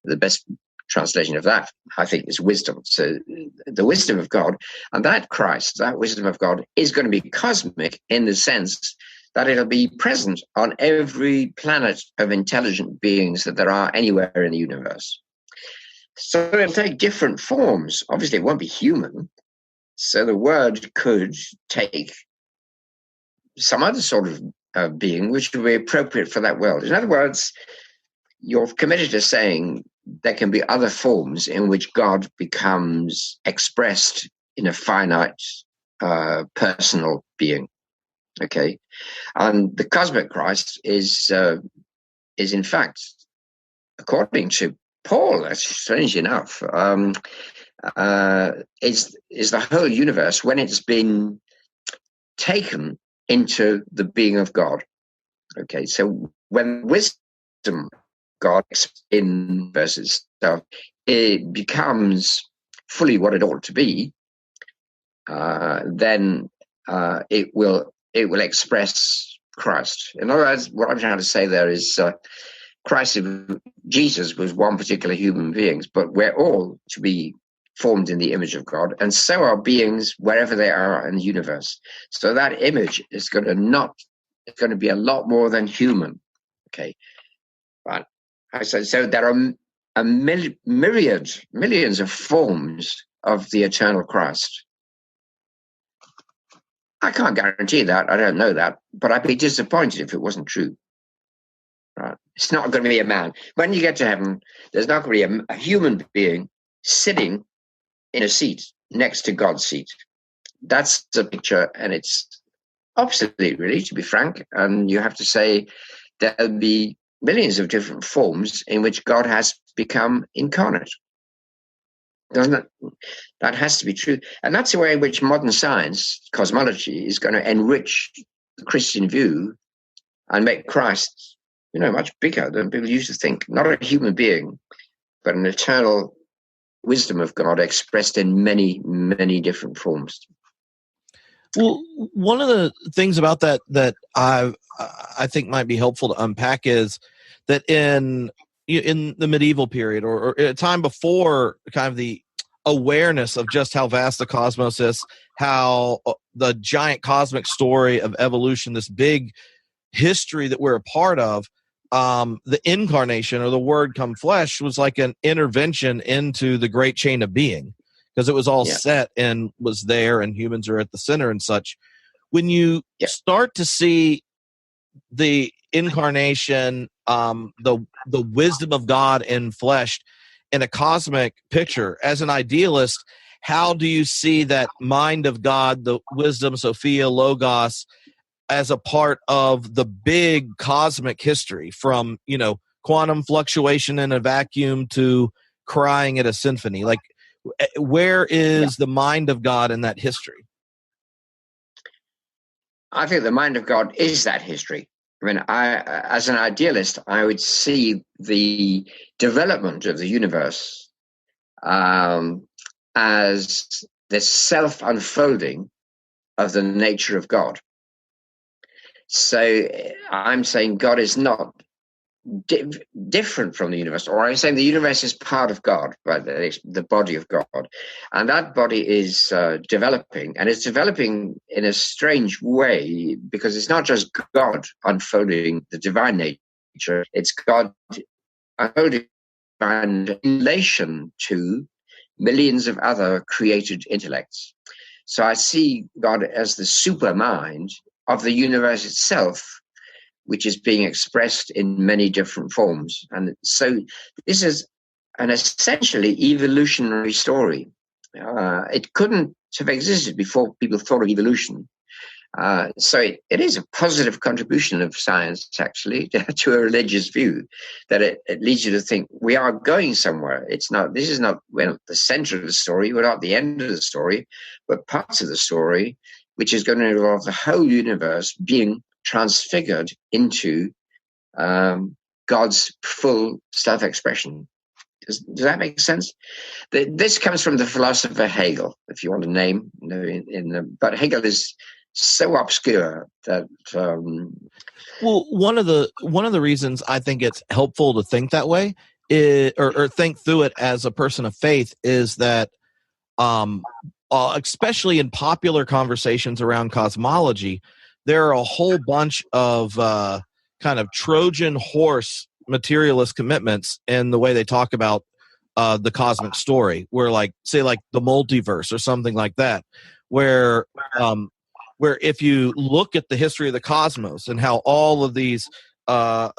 the best translation of that, I think, is wisdom. So the wisdom of God, and that Christ, that wisdom of God, is going to be cosmic in the sense that it'll be present on every planet of intelligent beings that there are anywhere in the universe. So it'll take different forms. Obviously, it won't be human. So the word could take some other sort of being which would be appropriate for that world. In other words, you're committed to saying there can be other forms in which God becomes expressed in a finite, personal being. Okay, and the cosmic Christ is in fact, according to Paul, that's strange enough, is the whole universe when it's been taken into the being of God. Okay, so when wisdom God in versus stuff, it becomes fully what it ought to be, then it will express Christ. In other words, what I'm trying to say there is Jesus was one particular human being, but we're all to be formed in the image of God, and so are beings wherever they are in the universe. So that image is going to be a lot more than human. Okay, but I said so. There are millions of forms of the eternal Christ. I can't guarantee that. I don't know that, but I'd be disappointed if it wasn't true. Right? It's not going to be a man. When you get to heaven, there's not going to be a human being sitting in a seat next to God's seat. That's the picture, and it's obsolete, really, to be frank. And you have to say there'll be millions of different forms in which God has become incarnate. Doesn't it? That has to be true. And that's the way in which modern science, cosmology, is going to enrich the Christian view and make Christ, much bigger than people used to think. Not a human being, but an eternal wisdom of God expressed in many, many different forms. Well, one of the things about that I think might be helpful to unpack is that in the medieval period or at a time before kind of the awareness of just how vast the cosmos is, how the giant cosmic story of evolution, this big history that we're a part of, the incarnation or the word come flesh was like an intervention into the great chain of being, because it was all set and was there, and humans are at the center and such. When you start to see the incarnation, the wisdom of God in flesh in a cosmic picture, as an idealist, how do you see that mind of God, the wisdom, Sophia, Logos, as a part of the big cosmic history, from quantum fluctuation in a vacuum to crying at a symphony? Like, where is the mind of God in that history? I think the mind of God is that history. I mean, as an idealist, I would see the development of the universe as the self-unfolding of the nature of God. So I'm saying God is not different from the universe, or I'm saying the universe is part of God, right? The body of God, and that body is developing, and it's developing in a strange way, because it's not just God unfolding the divine nature; it's God unfolding in relation to millions of other created intellects. So I see God as the super mind of the universe itself, which is being expressed in many different forms. And so this is an essentially evolutionary story. It couldn't have existed before people thought of evolution. So it is a positive contribution of science, actually, to a religious view, that it leads you to think we are going somewhere. This is not the center of the story, we're not the end of the story, but parts of the story, which is going to involve the whole universe being transfigured into God's full self-expression. Does that make sense? This comes from the philosopher Hegel, if you want a name. But Hegel is so obscure that. Well, one of the reasons I think it's helpful to think that way or think through it as a person of faith is that, especially in popular conversations around cosmology, there are a whole bunch of kind of Trojan horse materialist commitments in the way they talk about the cosmic story, where say the multiverse or something like that, where if you look at the history of the cosmos and how all of these kind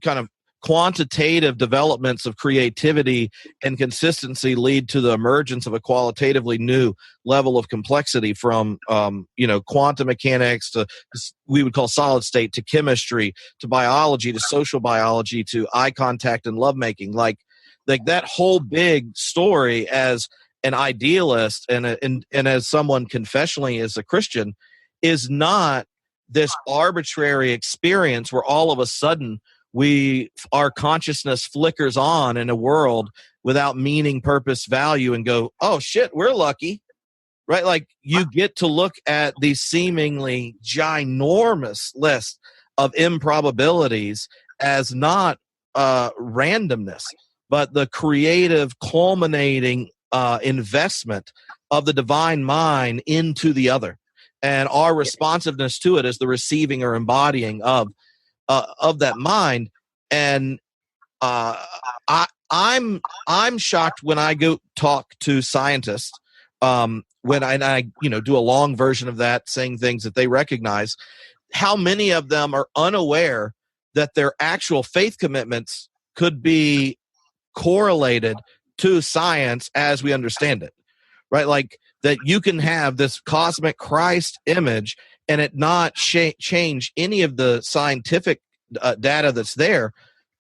of quantitative developments of creativity and consistency lead to the emergence of a qualitatively new level of complexity, from quantum mechanics to we would call solid state, to chemistry, to biology, to social biology, to eye contact and lovemaking, like that whole big story. As an idealist and as someone confessionally as a Christian, is not this arbitrary experience where all of a sudden our consciousness flickers on in a world without meaning, purpose, value, and go, oh shit, we're lucky, right? Like, you get to look at these seemingly ginormous list of improbabilities as not randomness, but the creative culminating investment of the divine mind into the other, and our responsiveness to it as the receiving or embodying of that mind. And I'm shocked when I go talk to scientists, when I do a long version of that, saying things that they recognize, how many of them are unaware that their actual faith commitments could be correlated to science as we understand it, right? Like, that you can have this cosmic Christ image and it not change any of the scientific data that's there,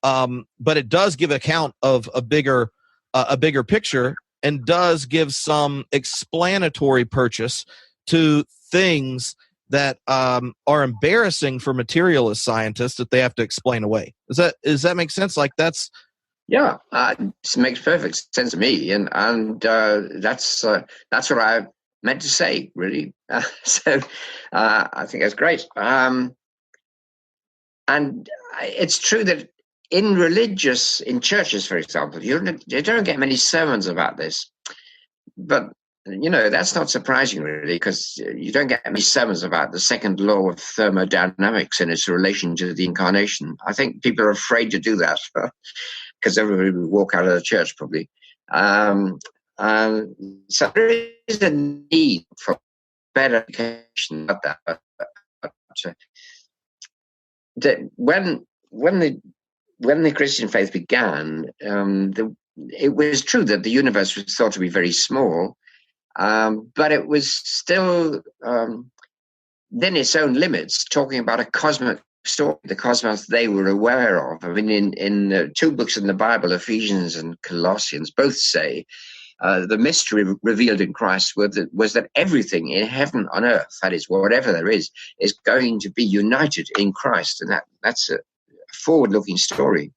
but it does give account of a bigger picture, and does give some explanatory purchase to things that are embarrassing for materialist scientists that they have to explain away. Does that make sense? Like, that's... Yeah, it makes perfect sense to me, and that's what I meant to say, really. So I think that's great. And it's true that in churches, for example, you don't get many sermons about this, but that's not surprising, really, because you don't get many sermons about the second law of thermodynamics and its relation to the incarnation. I think people are afraid to do that. Because everybody would walk out of the church, probably. So there is a need for better education about that. When the Christian faith began, it was true that the universe was thought to be very small, but it was still within its own limits, talking about a cosmic story, the cosmos they were aware of. I mean, in two books in the Bible, Ephesians and Colossians, both say the mystery revealed in Christ was that everything in heaven and earth, that is, whatever there is going to be united in Christ. And that's a forward-looking story.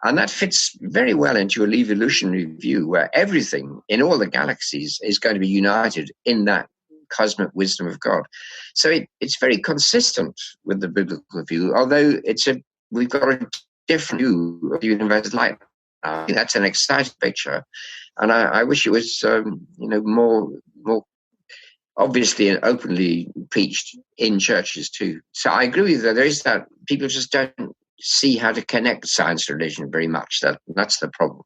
And that fits very well into an evolutionary view, where everything in all the galaxies is going to be united in that cosmic wisdom of God. So it's very consistent with the biblical view, although we've got a different view of the universe. Like, I think that's an exciting picture, and I wish it was more obviously and openly preached in churches too. So I agree with that. There is that people just don't see how to connect science and religion very much. That's the problem,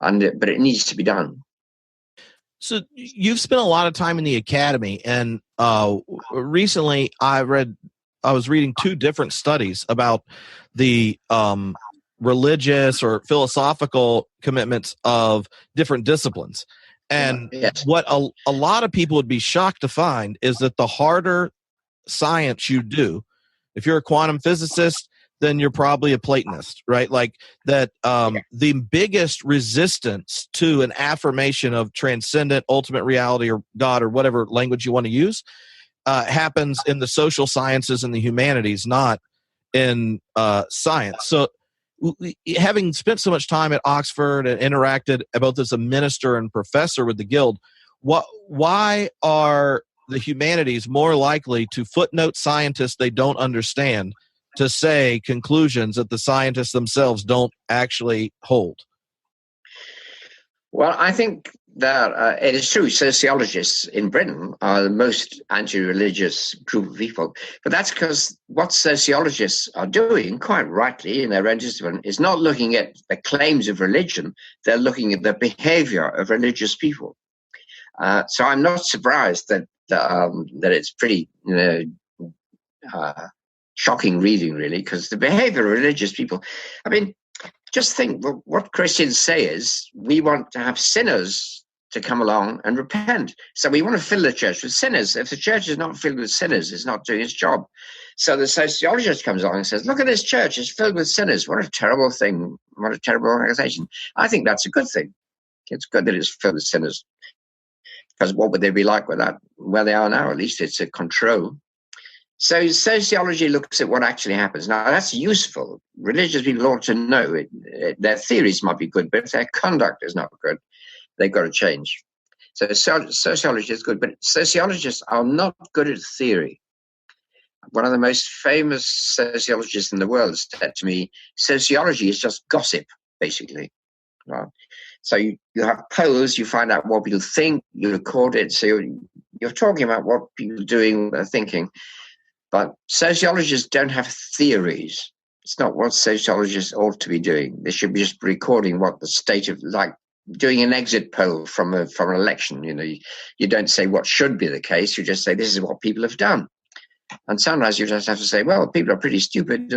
but it needs to be done. So you've spent a lot of time in the academy, and recently I was reading two different studies about the religious or philosophical commitments of different disciplines. And yes. What a lot of people would be shocked to find is that the harder science you do, if you're a quantum physicist, then you're probably a Platonist, right? Like that, the biggest resistance to an affirmation of transcendent, ultimate reality, or God, or whatever language you want to use, happens in the social sciences and the humanities, not in science. So, having spent so much time at Oxford and interacted both as a minister and professor with the Guild, why are the humanities more likely to footnote scientists they don't understand to say conclusions that the scientists themselves don't actually hold? Well, I think that it is true. Sociologists in Britain are the most anti-religious group of people. But that's because what sociologists are doing, quite rightly in their own discipline, is not looking at the claims of religion. They're looking at the behavior of religious people. So I'm not surprised that it's pretty shocking reading, really, because the behavior of religious people, I mean, just think what Christians say is we want to have sinners to come along and repent. So we want to fill the church with sinners. If the church is not filled with sinners, it's not doing its job. So the sociologist comes along and says, look at this church, it's filled with sinners. What a terrible thing. What a terrible organization. I think that's a good thing. It's good that it's filled with sinners. because what would they be like without where they are now? At least it's a control. So sociology looks at what actually happens. Now, that's useful. Religious people ought to know it. Their theories might be good, but if their conduct is not good, they've got to change. So sociology is good, but sociologists are not good at theory. One of the most famous sociologists in the world said to me, sociology is just gossip, basically. Right? So you have polls, you find out what people think, you record it. So you're talking about what people are doing, what they're thinking. But sociologists don't have theories. It's not what sociologists ought to be doing. They should be just recording what the state of, like doing an exit poll from an election. You don't say what should be the case. You just say this is what people have done. And sometimes you just have to say, well, people are pretty stupid,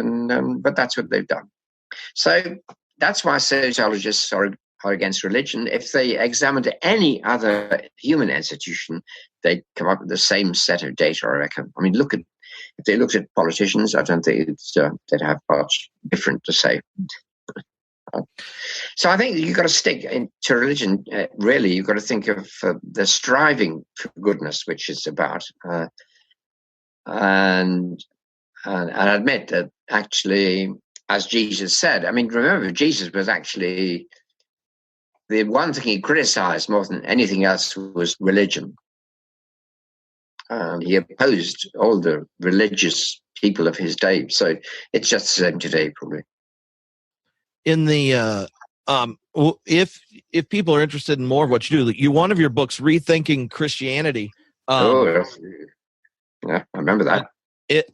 but that's what they've done. So that's why sociologists are against religion. If they examined any other human institution, they'd come up with the same set of data, I reckon. I mean, if they looked at politicians, I don't think they'd have much different to say. So I think you've got to stick to religion. Really, you've got to think of the striving for goodness, which it's about, and admit that actually, as Jesus said, I mean, remember, Jesus was actually the one thing he criticized more than anything else was religion. He opposed all the religious people of his day. So it's just the same today, probably. In the if people are interested in more of what you do, one of your books, Rethinking Christianity. Yeah, I remember that.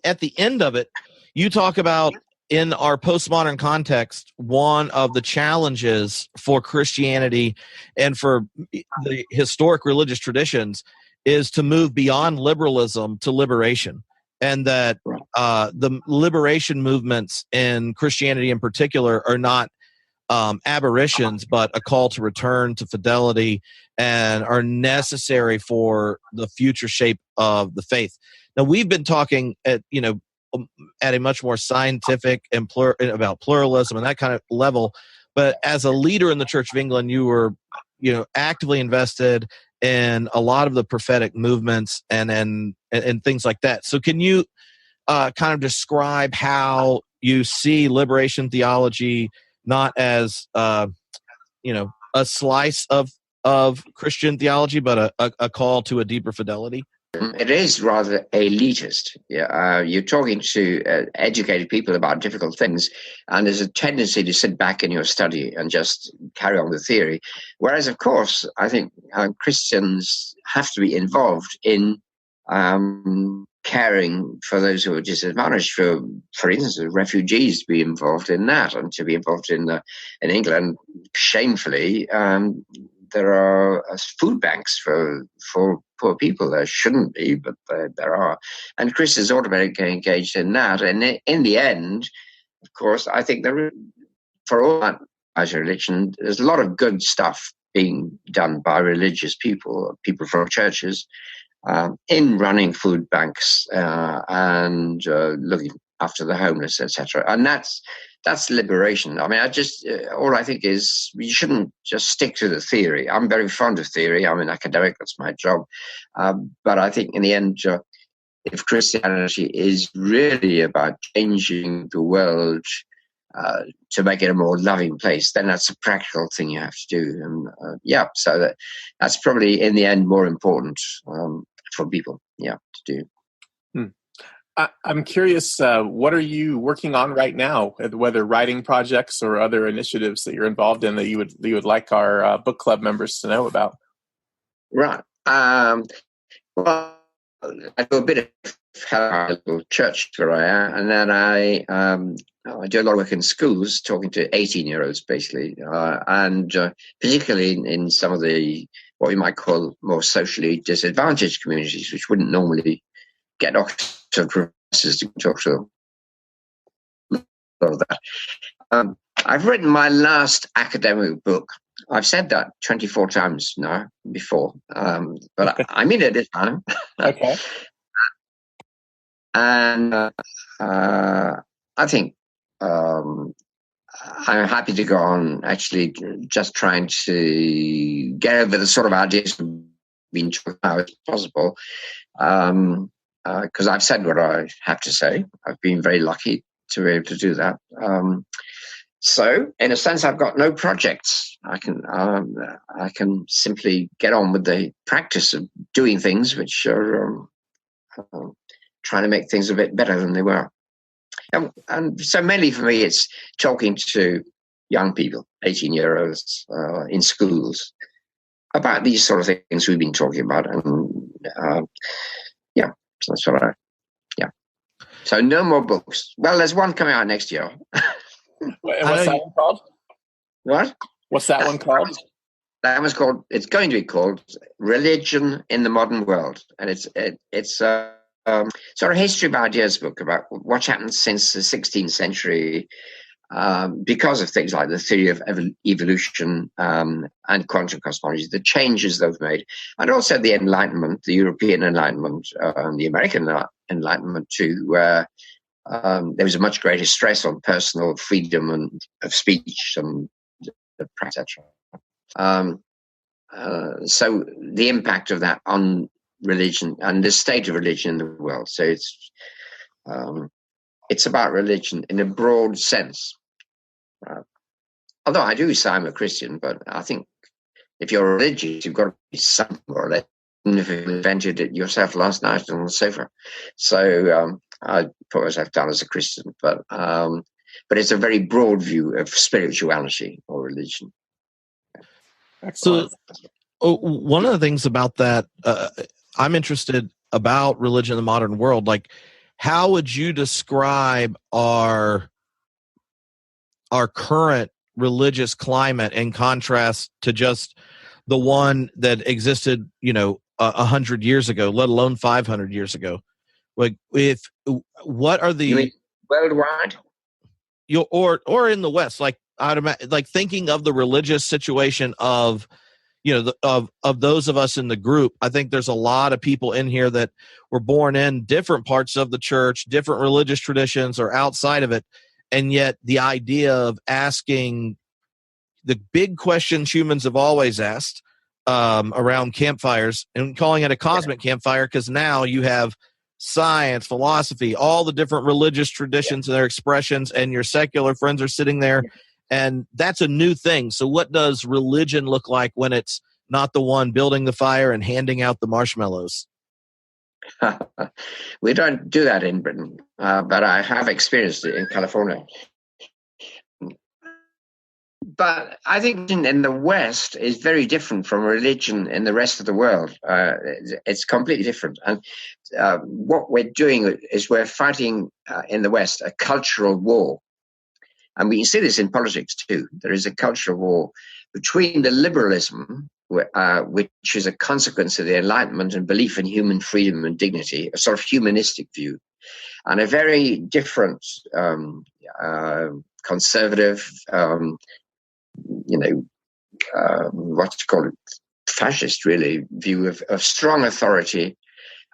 At the end of it, you talk about, in our postmodern context, one of the challenges for Christianity and for the historic religious traditions is to move beyond liberalism to liberation. And that the liberation movements in Christianity in particular are not aberrations, but a call to return to fidelity and are necessary for the future shape of the faith. Now, we've been talking at a much more scientific and about pluralism and that kind of level. But as a leader in the Church of England, you were actively invested in a lot of the prophetic movements and things like that. So can you kind of describe how you see liberation theology not as a slice of Christian theology, but a call to a deeper fidelity? It is rather elitist. You're talking to educated people about difficult things, and there's a tendency to sit back in your study and just carry on with theory. Whereas, of course, I think Christians have to be involved in caring for those who are disadvantaged. For instance, refugees, to be involved in that, and to be involved in England, shamefully. There are food banks for poor people. There shouldn't be, but there are. And Christians ought to be engaged in that. And in the end, of course, I think for all that as a religion, there's a lot of good stuff being done by religious people from churches, in running food banks and looking after the homeless, etc. And that's liberation. I mean, all I think is you shouldn't just stick to the theory. I'm very fond of theory. I'm an academic. That's my job. But I think in the end, if Christianity is really about changing the world to make it a more loving place, then that's a practical thing you have to do. And so that's probably in the end more important for people, to do. I'm curious, what are you working on right now, whether writing projects or other initiatives that you're involved in that you would like our book club members to know about? Right. Well, I do a bit of a little church where I am, and then I do a lot of work in schools, talking to 18-year-olds, basically, and particularly in some of the what we might call more socially disadvantaged communities, which wouldn't normally get Oxford professors to talk to them. All of that. I've written my last academic book. I've said that 24 times now before, but I mean it this time. Okay. And I think I'm happy to go on actually just trying to get over the sort of ideas of been talking about as possible, because I've said what I have to say. I've been very lucky to be able to do that. So, in a sense, I've got no projects. I can simply get on with the practice of doing things which are trying to make things a bit better than they were. And so mainly for me, it's talking to young people, 18-year-olds in schools, about these sort of things we've been talking about. And so that's what So no more books. Well, there's one coming out next year. What's that one called? What? What's that one called? It's going to be called Religion in the Modern World. And it's sort of history of ideas book about what's happened since the 16th century because of things like the theory of evolution and quantum cosmology, the changes they've made, and also the Enlightenment, the European Enlightenment, the American Enlightenment too, where there was a much greater stress on personal freedom and of speech and etc. So the impact of that on religion and the state of religion in the world. So it's about religion in a broad sense. Although I do say I'm a Christian, but I think if you're religious, you've got to be something more or less, even if you invented it yourself last night on the sofa. So I put myself down as a Christian, but it's a very broad view of spirituality or religion. Excellent. So one of the things about that, I'm interested about religion in the modern world. Like, how would you describe our current religious climate in contrast to just the one that existed, 100 years ago, let alone 500 years ago? Like, what are the you mean worldwide, or in the West? Like, like thinking of the religious situation of, of those of us in the group. I think there's a lot of people in here that were born in different parts of the church, different religious traditions, or outside of it. And yet the idea of asking the big questions humans have always asked around campfires, and calling it a cosmic campfire, because now you have science, philosophy, all the different religious traditions and their expressions, and your secular friends are sitting there, and that's a new thing. So what does religion look like when it's not the one building the fire and handing out the marshmallows? We don't do that in Britain, but I have experienced it in California. But I think in the West is very different from religion in the rest of the world. It's completely different. And what we're doing is we're fighting in the West a cultural war. And we can see this in politics too. There is a cultural war between the liberalism, which is a consequence of the Enlightenment and belief in human freedom and dignity, a sort of humanistic view, and a very different conservative, fascist, really, view of strong authority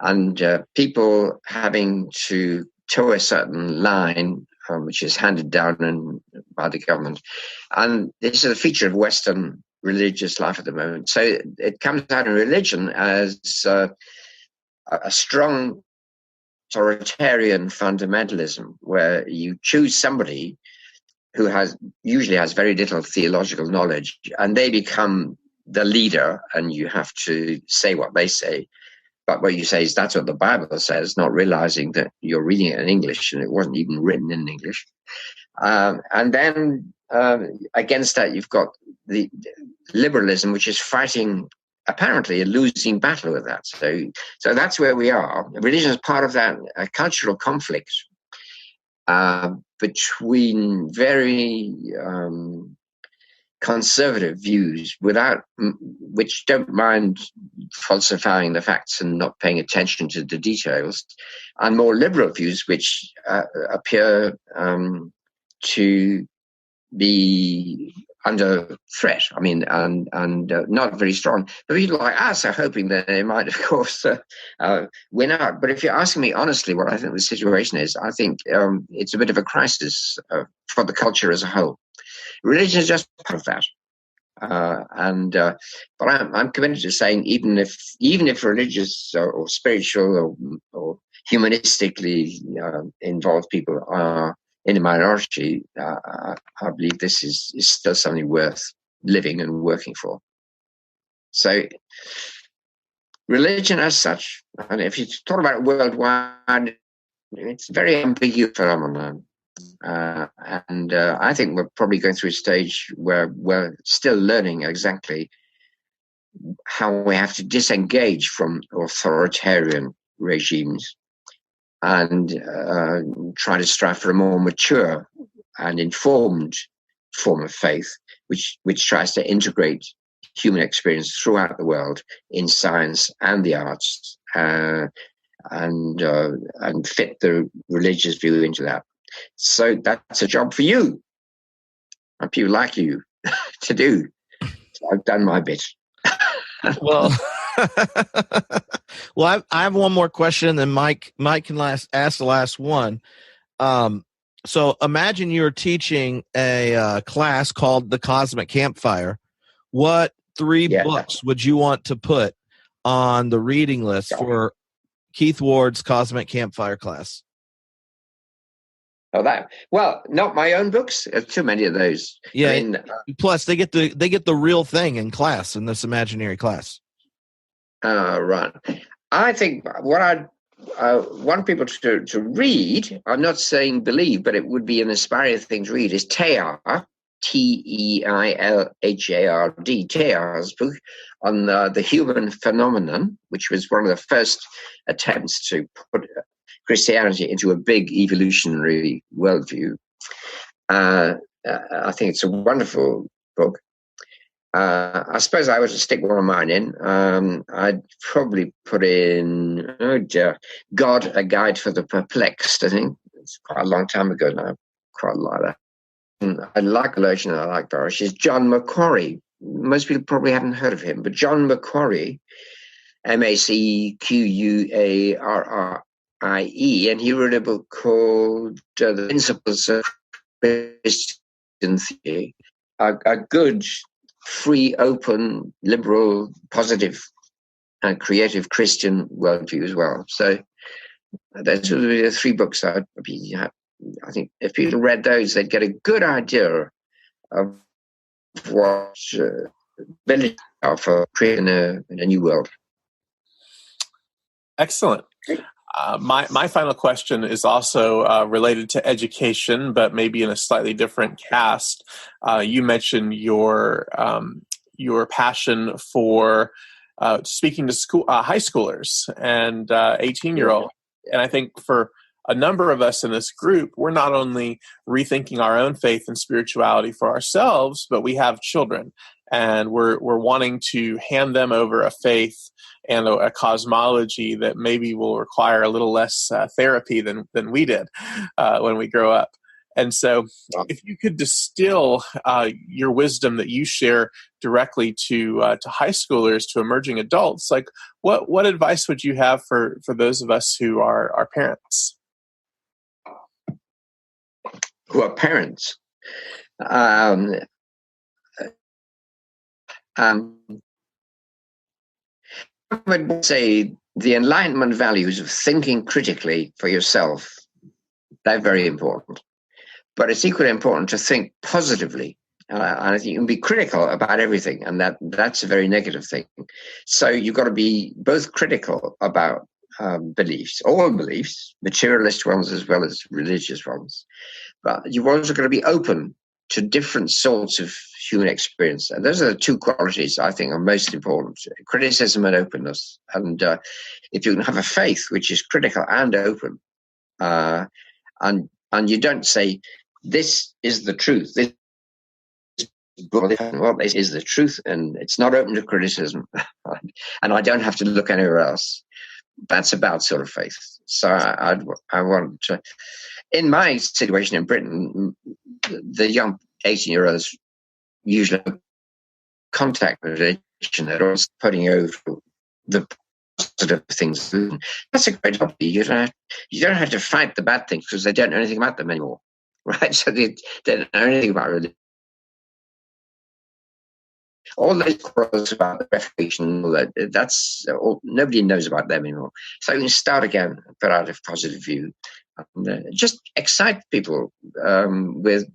and people having to toe a certain line, which is handed down by the government. And this is a feature of Western religious life at the moment. So it comes out in religion as a strong authoritarian fundamentalism, where you choose somebody who usually has very little theological knowledge, and they become the leader, and you have to say what they say. But what you say is that's what the Bible says, not realizing that you're reading it in English and it wasn't even written in English. And then against that, you've got the liberalism, which is fighting apparently a losing battle with that. So that's where we are. Religion is part of that cultural conflict between very conservative views which don't mind falsifying the facts and not paying attention to the details, and more liberal views which appear to be under threat. I mean, and not very strong. But people like us are hoping that they might, of course, win out. But if you're asking me honestly what I think the situation is, I think it's a bit of a crisis for the culture as a whole. Religion is just part of that. But I'm committed to saying even if religious or spiritual or humanistically involved people are in a minority, I believe this is still something worth living and working for. So religion as such, and if you talk about it worldwide, it's a very ambiguous phenomenon. And I think we're probably going through a stage where we're still learning exactly how we have to disengage from authoritarian regimes and try to strive for a more mature and informed form of faith, which tries to integrate human experience throughout the world in science and the arts, and fit the religious view into that. So that's a job for you and people like you to do. So I've done my bit. Well, well, I have one more question, then Mike can ask the last one. So imagine you're teaching a class called the Cosmic Campfire. What three books would you want to put on the reading list for Keith Ward's Cosmic Campfire class? Well, not my own books. There's too many of those. Yeah. I mean, plus, they get the real thing in class, in this imaginary class. Right. I think what I want people to read, I'm not saying believe, but it would be an inspiring thing to read, is Teilhard, Teilhard, Teilhard's book on the human phenomenon, which was one of the first attempts to put Christianity into a big evolutionary worldview. I think it's a wonderful book. I suppose I were to stick one of mine in, I'd probably put in, God, A Guide for the Perplexed. I think it's quite a long time ago now. Quite like that. I like theologian, I like Boris, is John Macquarie. Most people probably haven't heard of him, but John Macquarie, Macquarie, and he wrote a book called The Principles of Christian Theory, a good, free, open, liberal, positive, and creative Christian worldview as well. So those would be the three books I think if people read those, they'd get a good idea of what religion are for creating a new world. Excellent. My final question is also related to education, but maybe in a slightly different cast. You mentioned your passion for speaking to high schoolers and 18-year-olds. And I think for a number of us in this group, we're not only rethinking our own faith and spirituality for ourselves, but we have children, and we're wanting to hand them over a faith and a cosmology that maybe will require a little less therapy than we did when we grow up. And so if you could distill your wisdom that you share directly to high schoolers, to emerging adults, like what advice would you have for those of us who are parents? Who are parents? I would say the Enlightenment values of thinking critically for yourself, they're very important. But it's equally important to think positively. And I think you can be critical about everything, and that's a very negative thing. So you've got to be both critical about beliefs, all beliefs, materialist ones as well as religious ones. But you've also got to be open to different sorts of human experience. And those are the two qualities I think are most important: criticism and openness. And if you can have a faith which is critical and open, and you don't say, this is the truth, this is the truth, and it's not open to criticism, and I don't have to look anywhere else. That's a bad sort of faith. So I want to, in my situation in Britain, the young 18-year-olds usually contact religion. They're always putting over the positive things. That's a great hobby. You don't have to fight the bad things because they don't know anything about them anymore, right? So they don't know anything about religion. all those quarrels about the Reformation, nobody knows about them anymore. So you can start again, put out a positive view, and just excite people with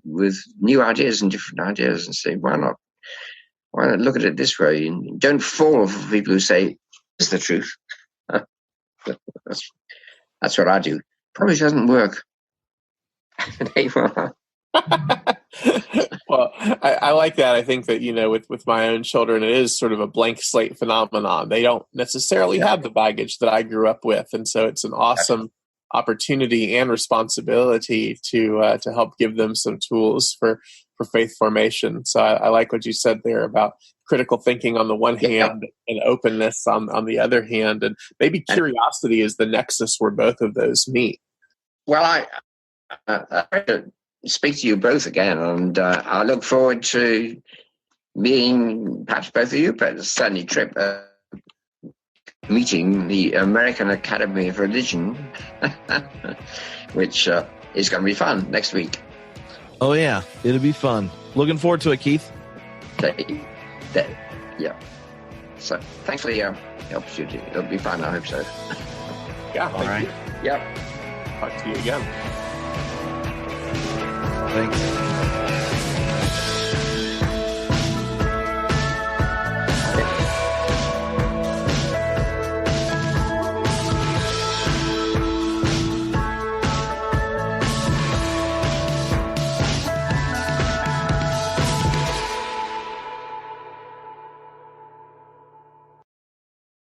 new ideas and different ideas, and say, why not? Why not look at it this way? And don't fall for people who say it's the truth. That's what I do. Probably doesn't work. Well, I like that. I think that, with my own children, it is sort of a blank slate phenomenon. They don't necessarily have the baggage that I grew up with. And so it's an awesome opportunity and responsibility to help give them some tools for faith formation. So I like what you said there about critical thinking on the one hand and openness on the other hand. And maybe curiosity is the nexus where both of those meet. Well, I speak to you both again, and I look forward to meeting perhaps both of you, but certainly Trip, meeting the American Academy of Religion, which is going to be fun next week. Oh, yeah. It'll be fun. Looking forward to it, Keith. Okay. Yeah. So thanks for the opportunity. It'll be fun. I hope so. Yeah. All right. Yep. Talk to you again. Thanks.